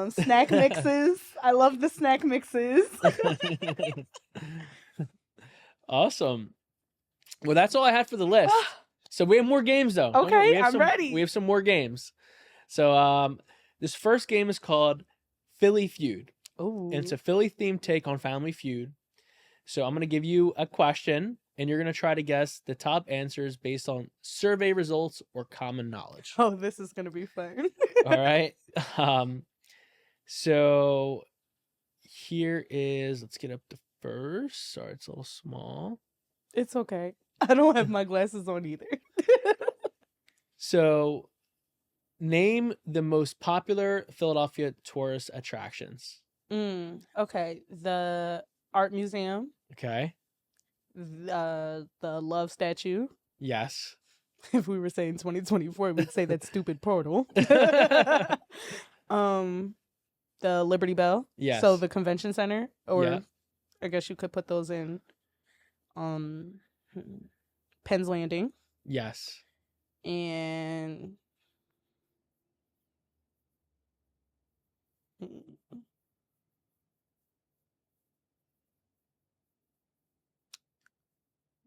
snack mixes. I love the snack mixes. Awesome. Well, that's all I had for the list. So we have more games though. Okay, I'm ready. We have some more games. So this first game is called Philly Feud. Ooh. And it's a Philly themed take on Family Feud. So I'm going to give you a question and you're going to try to guess the top answers based on survey results or common knowledge. Oh, this is going to be fun. All right. So here is, let's get up the first. Sorry, it's a little small. It's okay. I don't have my glasses on either. So name the most popular Philadelphia tourist attractions. Okay. The art museum. Okay. The love statue. Yes. If we were saying 2024, we'd say that stupid portal. The Liberty Bell. Yes. So the convention center, or yeah. I guess you could put those in. Penn's Landing. Yes. And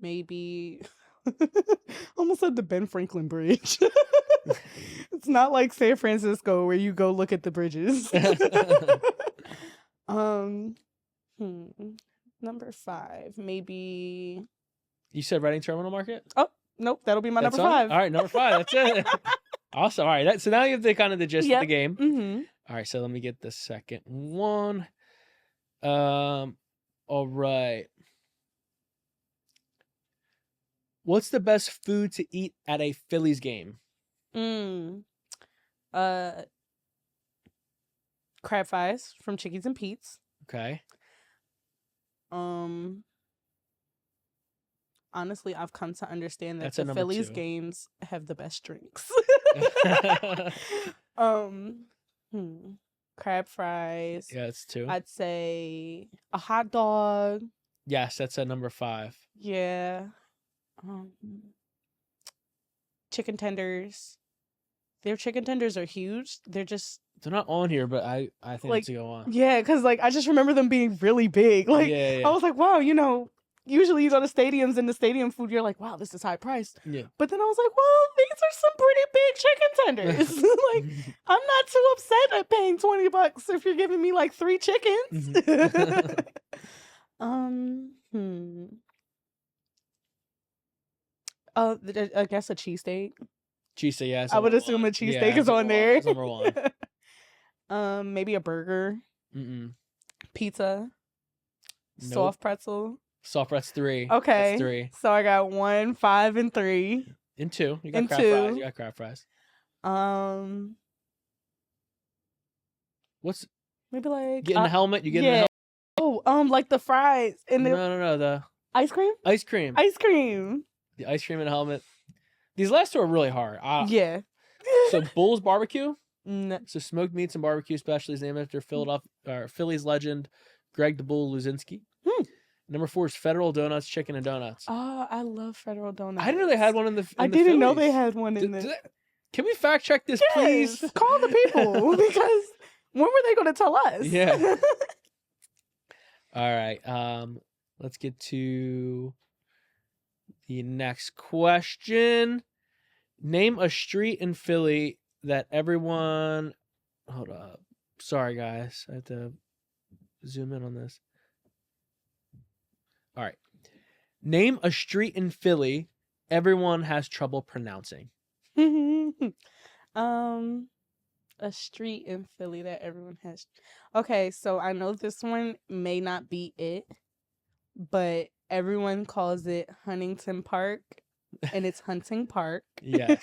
maybe Almost said the Ben Franklin Bridge. It's not like San Francisco where you go look at the bridges. Number 5, maybe. You said Reading Terminal Market? Oh, nope, that'll be my number 5. All right, number 5. That's it. Awesome. All right, so now you have the kind of the gist of the game. Mm-hmm. All right, so let me get the second one. All right. What's the best food to eat at a Phillies game? Crab fries from Chickies and Pete's. Okay. Honestly, I've come to understand that the Phillies games have the best drinks. Crab fries. Yeah, that's 2. I'd say a hot dog. Yes, that's at number 5. Yeah. Chicken tenders. Their chicken tenders are huge. They're not on here, but I think it's to go on. Yeah, because I just remember them being really big. I was like, wow, usually you go to stadiums and the stadium food, you're like, wow, this is high priced. Yeah. But then I was like, well, these are some pretty big chicken tenders. I'm not too upset at paying $20 if you're giving me 3 chickens. I guess a cheesesteak. Cheesesteak, yeah. I would assume a cheesesteak is on there. That's number 1. Maybe a burger. Pizza. Nope. Soft pretzel. Soft pretzel 3. Okay. That's 3. So I got 1, 5, and 3. And 2. You got crab fries. You got crab fries. What's maybe getting the helmet? You get in the helmet? Oh, like the fries and No, the ice cream? Ice cream. The ice cream and helmet. These last 2 are really hard. Yeah. So Bull's Barbecue. No. So smoked meats and barbecue specialties named after Phillies legend Greg the Bull Luzinski. Number 4 is Federal Donuts, Chicken and Donuts. Oh, I love Federal Donuts. I didn't know they had one in the. I didn't know they had one in there. Can we fact check this, please? Call the people because when were they going to tell us? Yeah. All right. Let's get to the next question. Name a street in Philly that everyone. Hold up. Sorry, guys. I have to zoom in on this. All right. Name a street in Philly everyone has trouble pronouncing. A street in Philly that everyone has. Okay, so I know this one may not be it, but everyone calls it Huntington Park, and it's Hunting Park. Yes.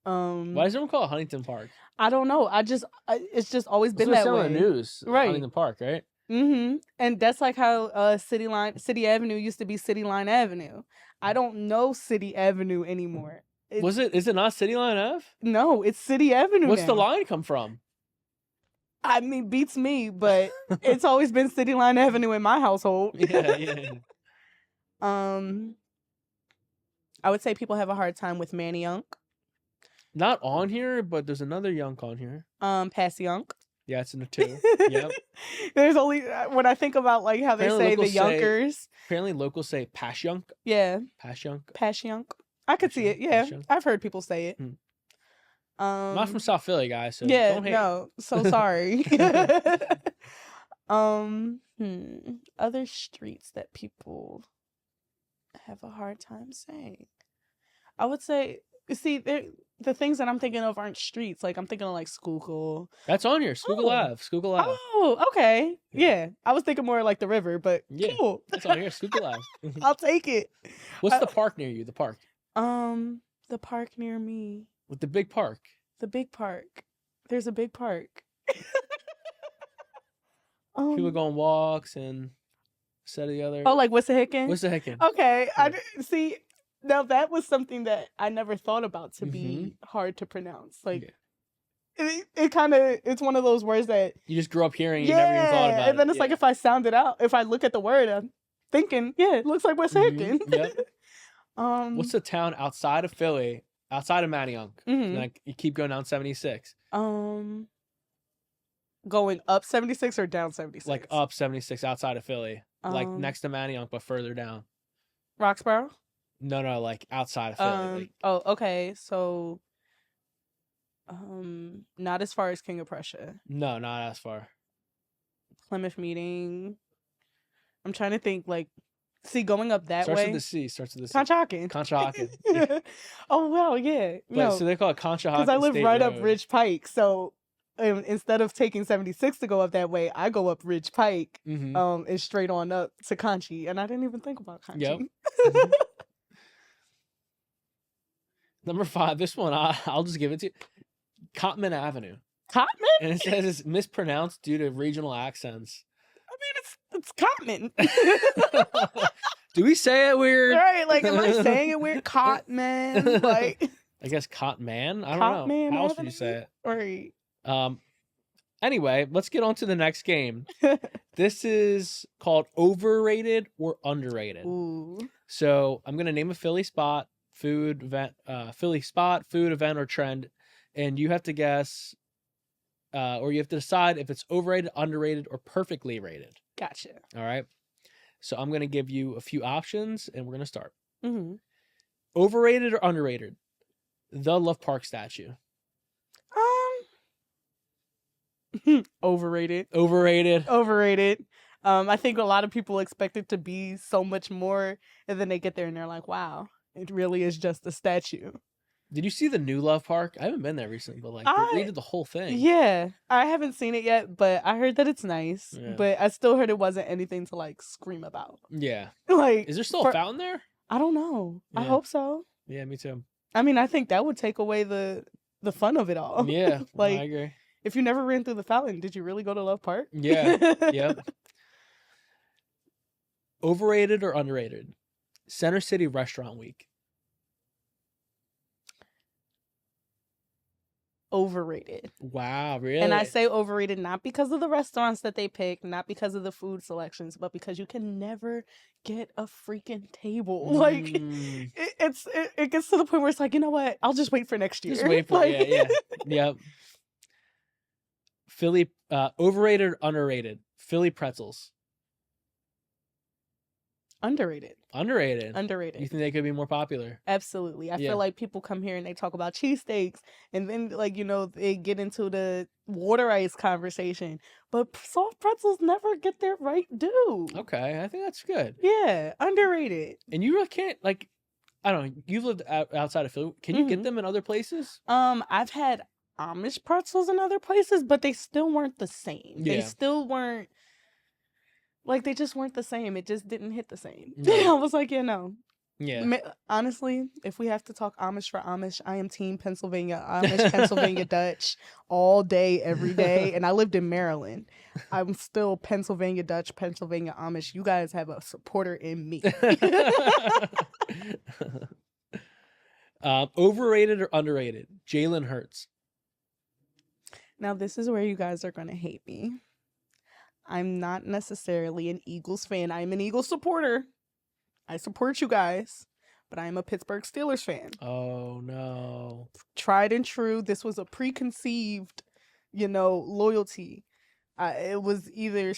Why does everyone call it Huntington Park? I don't know. It's just always been that way. On the news, right? Huntington Park, right? And that's like how City Avenue used to be City Line Avenue. I don't know City Avenue anymore. Is it not City Line Ave? No, it's City Avenue. What's now. the line come from? I mean, beats me, but it's always been City Line Avenue in my household. Yeah. I would say people have a hard time with Manayunk. Not on here, but there's another Yunk on here. Passyunk. Yeah, it's in the 2. Yep. There's only when I think about like how apparently they say the Yunkers. Apparently, locals say Passyunk. Yeah. Passyunk. I could see it. Yeah, I've heard people say it. I'm not from South Philly, guys. So yeah, don't hate. no. So sorry. Other streets that people have a hard time saying. I would say, see, the things that I'm thinking of aren't streets. Like I'm thinking of like Schuylkill. That's on here. Schuylkill Ave. Schuylkill Ave. Oh, okay. Yeah. I was thinking more like the river, but cool. That's on here. Schuylkill Ave. I'll take it. What's the park near you? The park. The park near me. With the big park. The big park. There's a big park. People go on walks and set the other. Oh, like Wissahickon? Wissahickon. Okay. Yeah. See. Now that was something that I never thought about to be hard to pronounce. Like it kind of, it's one of those words that you just grew up hearing. You never even thought about it. And then it's like if I sound it out, if I look at the word, I'm thinking, it looks like Wissahickon. Yep. What's the town outside of Philly, outside of Manayunk? Like you keep going down 76. Going up 76 or down 76? Like up 76 outside of Philly, like next to Manayunk, but further down. Roxborough. No, like outside of Philly. Oh, okay. So, not as far as King of Prussia. No, not as far. Plymouth Meeting. I'm trying to think, like, see, going up that Starts way. with the C. Starts with the C. Conshohocken. Conshohocken. Yeah. Oh, wow, yeah. But, no. so they call it Conshohocken Because I live State right Road. up Ridge Pike. So instead of taking 76 to go up that way, I go up Ridge Pike and straight on up to Conchi. And I didn't even think about Conchi. Yep. Number 5. This one, I'll just give it to you. Cotman Avenue. Cotman? And it says it's mispronounced due to regional accents. I mean, it's Cotman. Do we say it weird? Right, like, am I saying it weird? Cotman? Like, I guess Cotman? I don't know. How else would you say it? Right. Anyway, let's get on to the next game. This is called Overrated or Underrated. Ooh. So I'm going to name a Philly spot, food event, food event, or trend. And you have to guess, or you have to decide if it's overrated, underrated, or perfectly rated. Gotcha. All right. So I'm going to give you a few options, and we're going to start. Mm-hmm. Overrated or underrated? The Love Park statue. Overrated. Overrated. Overrated. I think a lot of people expect it to be so much more, and then they get there and they're like, wow, it really is just a statue. Did you see the new Love Park? I haven't been there recently, but like they redid the whole thing. Yeah, I haven't seen it yet, but I heard that it's nice. Yeah. But I still heard it wasn't anything to like scream about. Yeah. Like, is there still a fountain there? I don't know. Yeah. I hope so. Yeah, me too. I mean, I think that would take away the fun of it all. Yeah, like, I agree. If you never ran through the fountain, did you really go to Love Park? Yeah. Yep. Overrated or underrated? Center City Restaurant Week. Overrated. Wow, really? And I say overrated not because of the restaurants that they pick, not because of the food selections, but because you can never get a freaking table. Like, it gets to the point where it's like, you know what? I'll just wait for next year. Just wait for it. Yeah. Yep. Philly, overrated or underrated? Philly pretzels. Underrated. Underrated. Underrated. You think they could be more popular? Absolutely. I feel like people come here and they talk about cheesesteaks, and then, like, you know, they get into the water ice conversation. But soft pretzels never get their right due. Okay, I think that's good. Yeah, underrated. And you really can't, like, I don't know, you've lived outside of Philly. Can you get them in other places? I've had Amish pretzels in other places, but they still weren't the same. Yeah. They still weren't. Like, they just weren't the same. It just didn't hit the same. No. I was like, yeah, no. Yeah. Honestly, if we have to talk Amish for Amish, I am team Pennsylvania Amish, Pennsylvania Dutch all day, every day. And I lived in Maryland. I'm still Pennsylvania Dutch, Pennsylvania Amish. You guys have a supporter in me. Overrated or underrated? Jalen Hurts. Now, this is where you guys are going to hate me. I'm not necessarily an Eagles fan. I'm an Eagles supporter. I support you guys, but I'm a Pittsburgh Steelers fan. Oh, no. Tried and true. This was a preconceived, loyalty. It was either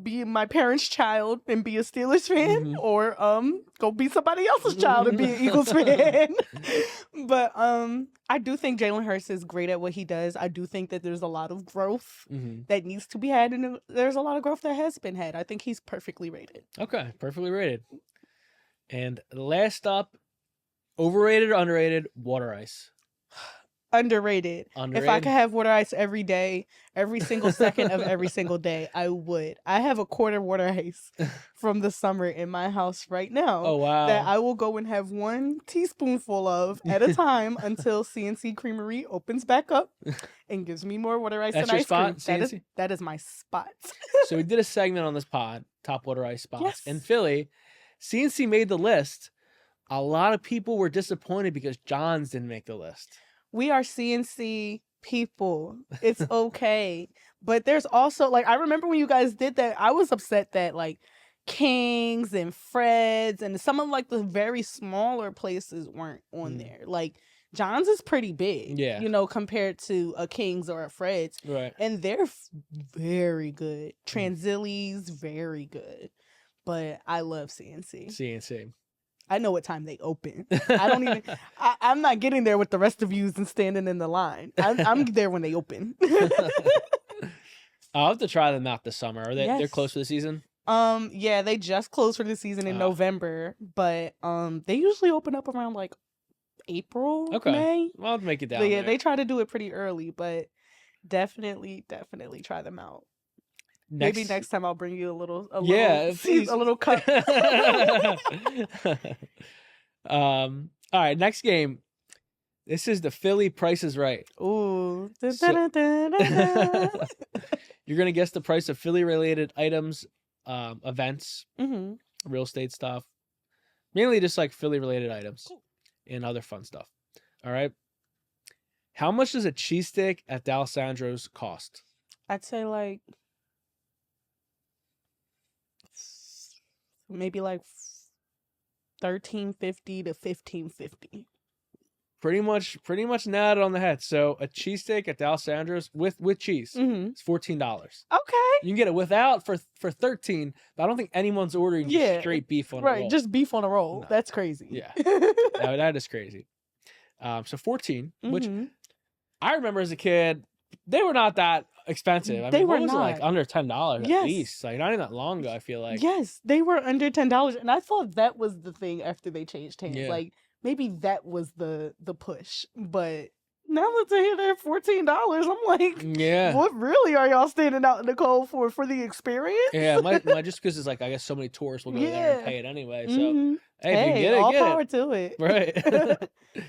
be my parents' child and be a Steelers fan, or go be somebody else's child and be an Eagles fan. But I do think Jalen Hurts is great at what he does. I do think that there's a lot of growth that needs to be had, and there's a lot of growth that has been had. I think he's perfectly rated. Okay, perfectly rated. And last up, overrated or underrated? Water ice. Underrated. If I could have water ice every day, every single second of every single day, I would. I have a quarter water ice from the summer in my house right now. Oh, wow. That I will go and have 1 teaspoonful of at a time until CNC Creamery opens back up and gives me more water ice and ice cream. That is my spot. So we did a segment on this pod, Top Water Ice Spots. Yes. In Philly, CNC made the list. A lot of people were disappointed because John's didn't make the list. We are CNC people. It's okay. But there's also, like, I remember when you guys did that, I was upset that, like, King's and Fred's and some of, like, the very smaller places weren't on there. Like, John's is pretty big, compared to a King's or a Fred's. Right. And they're very good. Transilli's, very good. But I love CNC. CNC. I know what time they open. I don't even. I'm not getting there with the rest of you and standing in the line. I'm there when they open. I'll have to try them out this summer. Are they? Yes. They're close for the season. Yeah, they just closed for the season in November, but they usually open up around like April, May. Well, I'll make it down. But yeah, there. they try to do it pretty early, but definitely try them out. Maybe next time I'll bring you a little cup. All right, next game. This is the Philly Price is Right. Ooh. You're gonna guess the price of Philly related items, events, real estate stuff, mainly just like Philly related items and other fun stuff. All right. How much does a cheesesteak at D'Alessandro's cost? I'd say like maybe like $13.50 to $15.50. Pretty much nailed it on the head. So a cheesesteak at D'Alessandro's with cheese is $14. Okay. You can get it without for $13, but I don't think anyone's ordering straight beef on a roll. Right, just beef on a roll. No. That's crazy. Yeah. No, that is crazy. So 14, which I remember as a kid, they were not that expensive. I mean, what was it, like under $10 at least? Like not even that long ago, I feel like. Yes, they were under $10. And I thought that was the thing after they changed hands. Yeah. Like maybe that was the push. But now that they're $14, I'm like, what really are y'all standing out in the cold for the experience? Yeah, might just because it's like I guess so many tourists will go there and pay it anyway. So hey, if you get all get power it. to it. Right.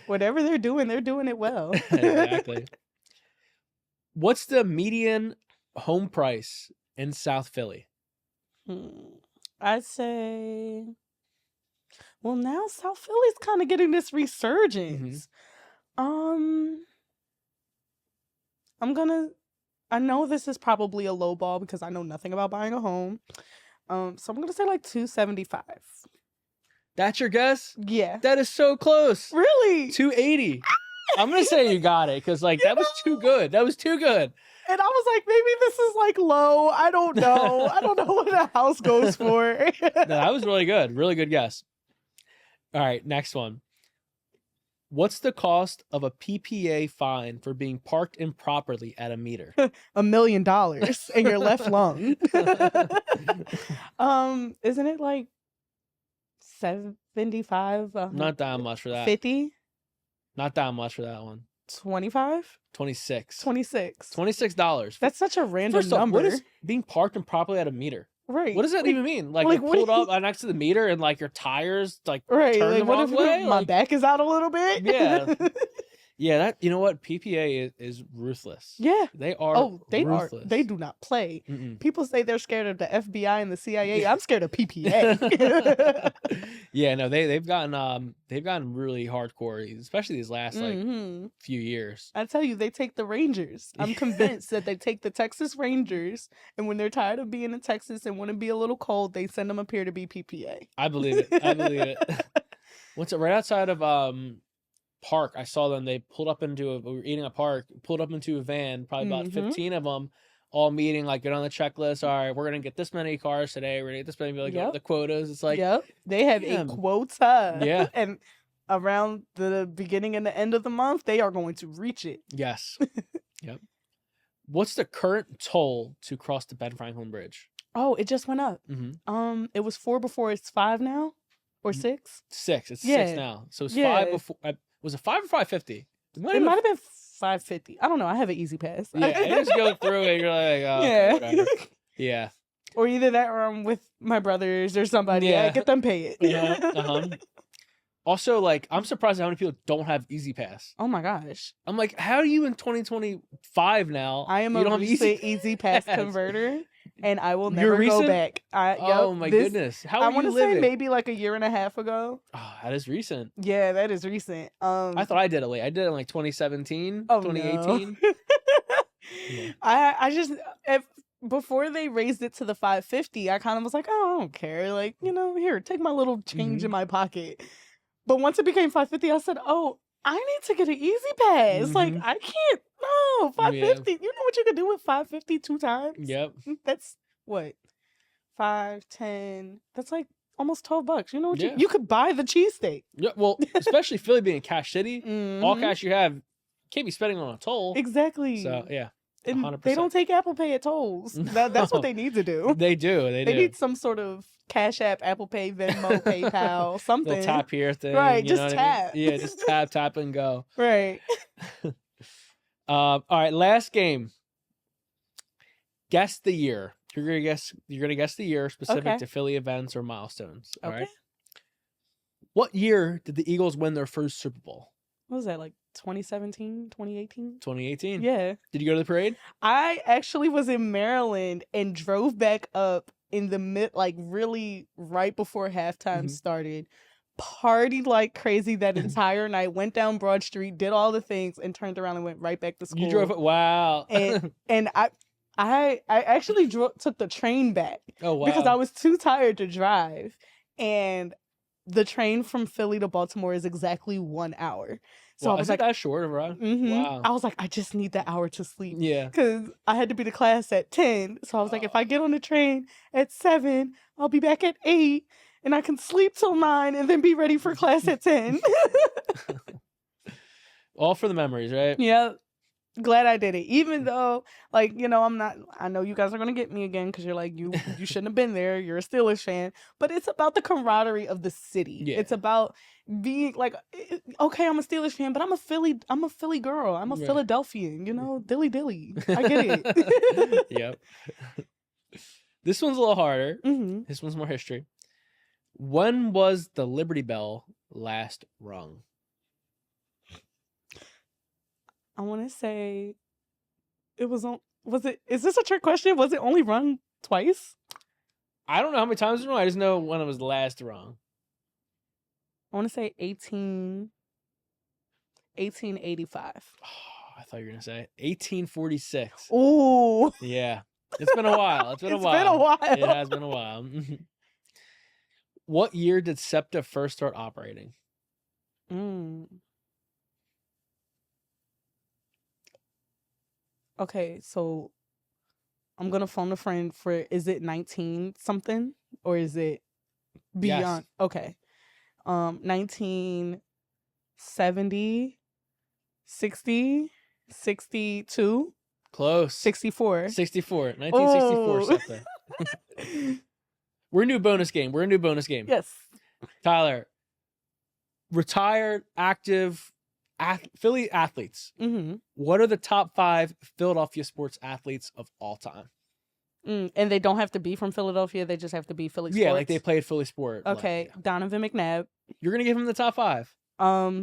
Whatever they're doing it well. Exactly. What's the median home price in South Philly? I'd say, well, now South Philly's kind of getting this resurgence. I know this is probably a low ball because I know nothing about buying a home. So I'm gonna say like $275. That's your guess? Yeah. That is so close. Really? $280. I'm gonna say you got it because like that was too good. That was too good. And I was like, maybe this is like low. I don't know. I don't know what a house goes for. No, that was really good. Really good guess. All right, next one. What's the cost of a PPA fine for being parked improperly at a meter? $1 million in your left lung. Isn't it like 75? Not that much for that. 50? Not that much for that one. 25? 26. $26. That's such a random First off, number. what is being parked improperly at a meter? Right. What does that even mean? Like you're pulled up next to the meter and like your tires like turn the wrong way? My back is out a little bit? Yeah. Yeah, that you know what? PPA is ruthless. Yeah. They are ruthless. They do not play. People say they're scared of the FBI and the CIA. I'm scared of PPA. Yeah, no, they've gotten really hardcore, especially these last like few years. I tell you, they take the Rangers. I'm convinced that they take the Texas Rangers, and when they're tired of being in Texas and want to be a little cold, they send them up here to be PPA. I believe it. What's it right outside of Park? I saw them. They pulled up we were eating at Park, pulled up into a van, probably about 15 of them, all meeting, like get on the checklist. All right, we're gonna get this many cars today. We're gonna get this many, like the quotas. It's like they have a quota. Yeah, and around the beginning and the end of the month, they are going to reach it. Yes. Yep. What's the current toll to cross the Ben Franklin Bridge? Oh, it just went up. It was 4 before. It's 5 now, or 6. 6. It's 6 now. So it's 5 before. Was it 5 or 550? It might have been 550. I don't know. I have an easy pass. Yeah, you just go through it. You're like, whatever. Yeah. Or either that, or I'm with my brothers or somebody. Yeah, get them pay it. Also, like, I'm surprised how many people don't have Easy Pass. Oh my gosh. I'm like, how are you in 2025 now? I am a recent Easy Pass converter. And I will never go back. Oh my goodness! How are you living? I want to say maybe like a year and a half ago. Oh, that is recent. Yeah, that is recent. I thought I did it late. I did it in like 2017, 2018. No. Yeah. I just before they raised it to the 550, I kind of was like, oh, I don't care. Like, here, take my little change in my pocket. But once it became 550, I said, oh, I need to get an Easy Pass. Like, I can't. No, 550. Yeah. You know what you can do with 550 2 times? Yep. That's what? 5, 10. That's like almost $12. You know what you could buy the cheesesteak. Yeah, well, especially Philly being Cash City, all Mhm. cash you have, can't be spending on a toll. Exactly. So yeah, and 100%. They don't take Apple Pay at tolls. That's what they need to do. They do. They need some sort of Cash App, Apple Pay, Venmo, PayPal, something. Little tap here thing. Right, you just know what tap. I mean? Yeah, just tap and go. Right. All right, last game. Guess the year. You're gonna guess the year specific to Philly events or milestones. All right. What year did the Eagles win their first Super Bowl? What was that, like 2017, 2018? 2018. Yeah. Did you go to the parade? I actually was in Maryland and drove back up in the really right before halftime started. Partied like crazy that entire night, went down Broad Street, did all the things, and turned around and went right back to school. You drove it? Wow. And I actually took the train back. Oh, wow. Because I was too tired to drive. And the train from Philly to Baltimore is exactly 1 hour. So I was like, that short of a ride? Wow. I was like, I just need the hour to sleep. Yeah. Because I had to be to class at 10. So I was like, if I get on the train at 7, I'll be back at 8. And I can sleep till 9 and then be ready for class at 10. All for the memories, right? Yeah. Glad I did it. Even though, I know you guys are going to get me again because you're like, you shouldn't have been there. You're a Steelers fan. But it's about the camaraderie of the city. Yeah. It's about being like, okay, I'm a Steelers fan, but I'm a Philly girl. I'm a Philadelphian, dilly dilly. I get it. Yep. This one's a little harder. This one's more history. When was the Liberty Bell last rung? I want to say is this a trick question? Was it only rung twice? I don't know how many times it was rung. I just know when it was last rung. I want to say 1885. Oh, I thought you were going to say 1846. Ooh. Yeah. It's been a while. It's been a while. It has been a while. What year did SEPTA first start operating? Okay, so I'm going to phone a friend is it 19 something or is it beyond? Yes. Okay. 1970, 60, 62. Close. 64. 1964 SEPTA. We're a new bonus game. Yes. Tyler, retired, active Philly athletes. What are the top 5 Philadelphia sports athletes of all time? And they don't have to be from Philadelphia. They just have to be Philly sports. Yeah, like they played Philly sport. Okay, Donovan McNabb. You're going to give him the top 5? I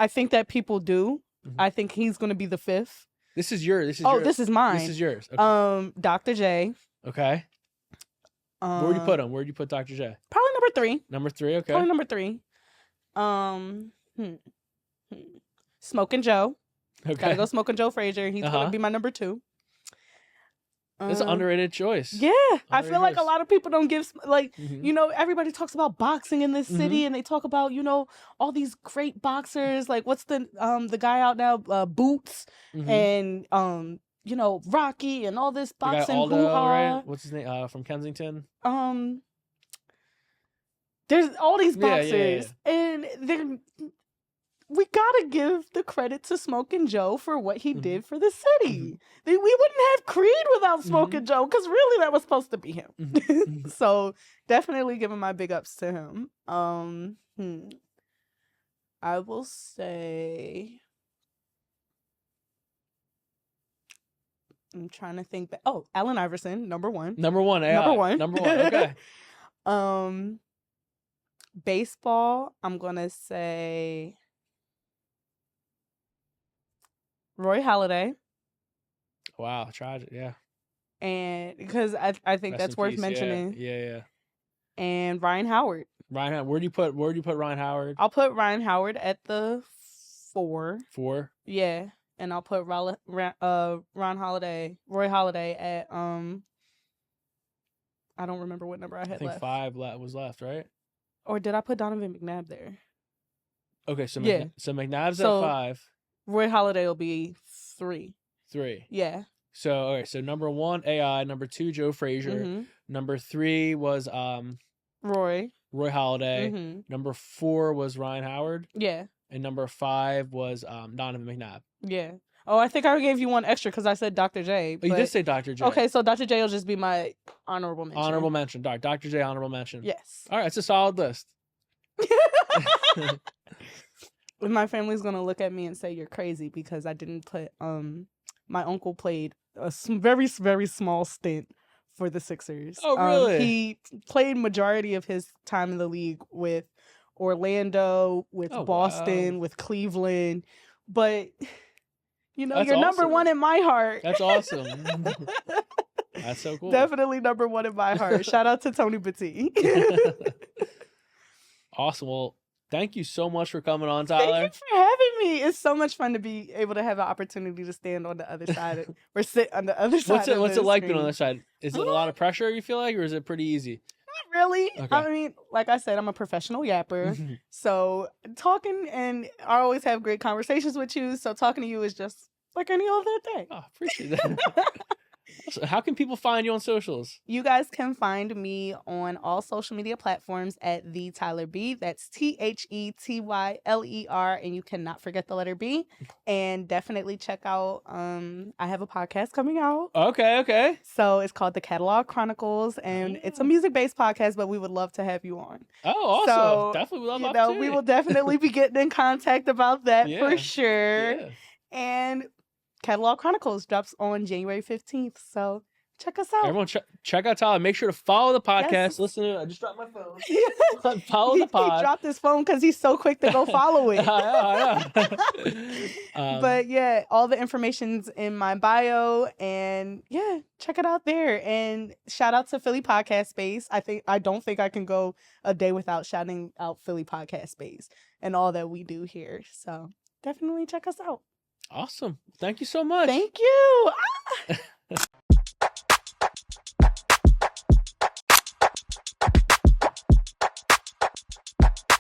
think that people do. I think he's going to be the 5th. This is yours. This is mine. This is yours. Okay. Dr. J. Okay. Where'd you put him? Where'd you put Dr. J? Probably number 3. Number 3, okay. Probably number 3. Smoking Joe. Okay. Gotta go Smoking Joe Frazier. He's gonna be my number 2. It's an underrated choice. Yeah. I feel like a lot of people don't give, everybody talks about boxing in this city and they talk about, all these great boxers. Like, what's the guy out now? Boots and, Rocky and all this boxing. Aldo, right? What's his name? From Kensington? There's all these boxers and we gotta give the credit to Smokin' Joe for what he did for the city. We wouldn't have Creed without Smokin' Joe, because really that was supposed to be him. So definitely giving my big ups to him. I will say, I'm trying to think back. Oh, Allen Iverson, number 1. Number 1, Number 1. Number 1, okay. Baseball, I'm gonna say Roy Halladay. Wow, tragic, yeah. And because I think that's worth mentioning. Yeah. And Ryan Howard. Where do you put Ryan Howard? I'll put Ryan Howard at the 4. 4? Yeah. And I'll put Roy Halladay at I don't remember what number I had left. I think 5 was left, right? Or did I put Donovan McNabb there? Okay, so so McNabb's at 5. Roy Halladay will be 3. 3. Yeah. So all right, so number 1 AI, number 2 Joe Frazier, number 3 was Roy. Roy Halladay. Number 4 was Ryan Howard. Yeah. And number 5 was Donovan McNabb. Yeah. Oh, I think I gave you one extra because I said Dr. J. But you did say Dr. J. Okay, so Dr. J will just be my honorable mention. Honorable mention. Dr. J, honorable mention. Yes. All right, it's a solid list. My family's going to look at me and say you're crazy because I didn't put, my uncle played a very, very small stint for the Sixers. Oh, really? He played majority of his time in the league with Orlando, with Boston, with Cleveland. But, you know, you're number one in my heart. That's awesome. That's so cool. Definitely number one in my heart. Shout out to Tony Batty. Awesome. Well, thank you so much for coming on, Tyler. Thank you for having me. It's so much fun to be able to have an opportunity to stand on the other side or sit on the other side. What's it like being on the other side? Is it a lot of pressure, you feel like, or is it pretty easy? Not really. Okay. I mean, like I said, I'm a professional yapper. So talking, and I always have great conversations with you. So talking to you is just like any other day. Oh, appreciate that. So how can people find you on socials? You guys can find me on all social media platforms at the Tyler B. That's TheTyler, and you cannot forget the letter B. And definitely check out. I have a podcast coming out. Okay. So it's called The Catalog Chronicles, and it's a music-based podcast. But we would love to have you on. Oh, awesome! So, definitely would love to. We will definitely be getting in contact about that for sure. Yeah. And Catalog Chronicles drops on January 15th. So check us out. Everyone check out Tyler. Make sure to follow the podcast. Yes. Listen to it. I just dropped my phone. Follow the pod. He dropped his phone because he's so quick to go follow it. I know. But yeah, all the information's in my bio. And yeah, check it out there. And shout out to Philly Podcast Space. I don't think I can go a day without shouting out Philly Podcast Space and all that we do here. So definitely check us out. Awesome. Thank you so much. Thank you.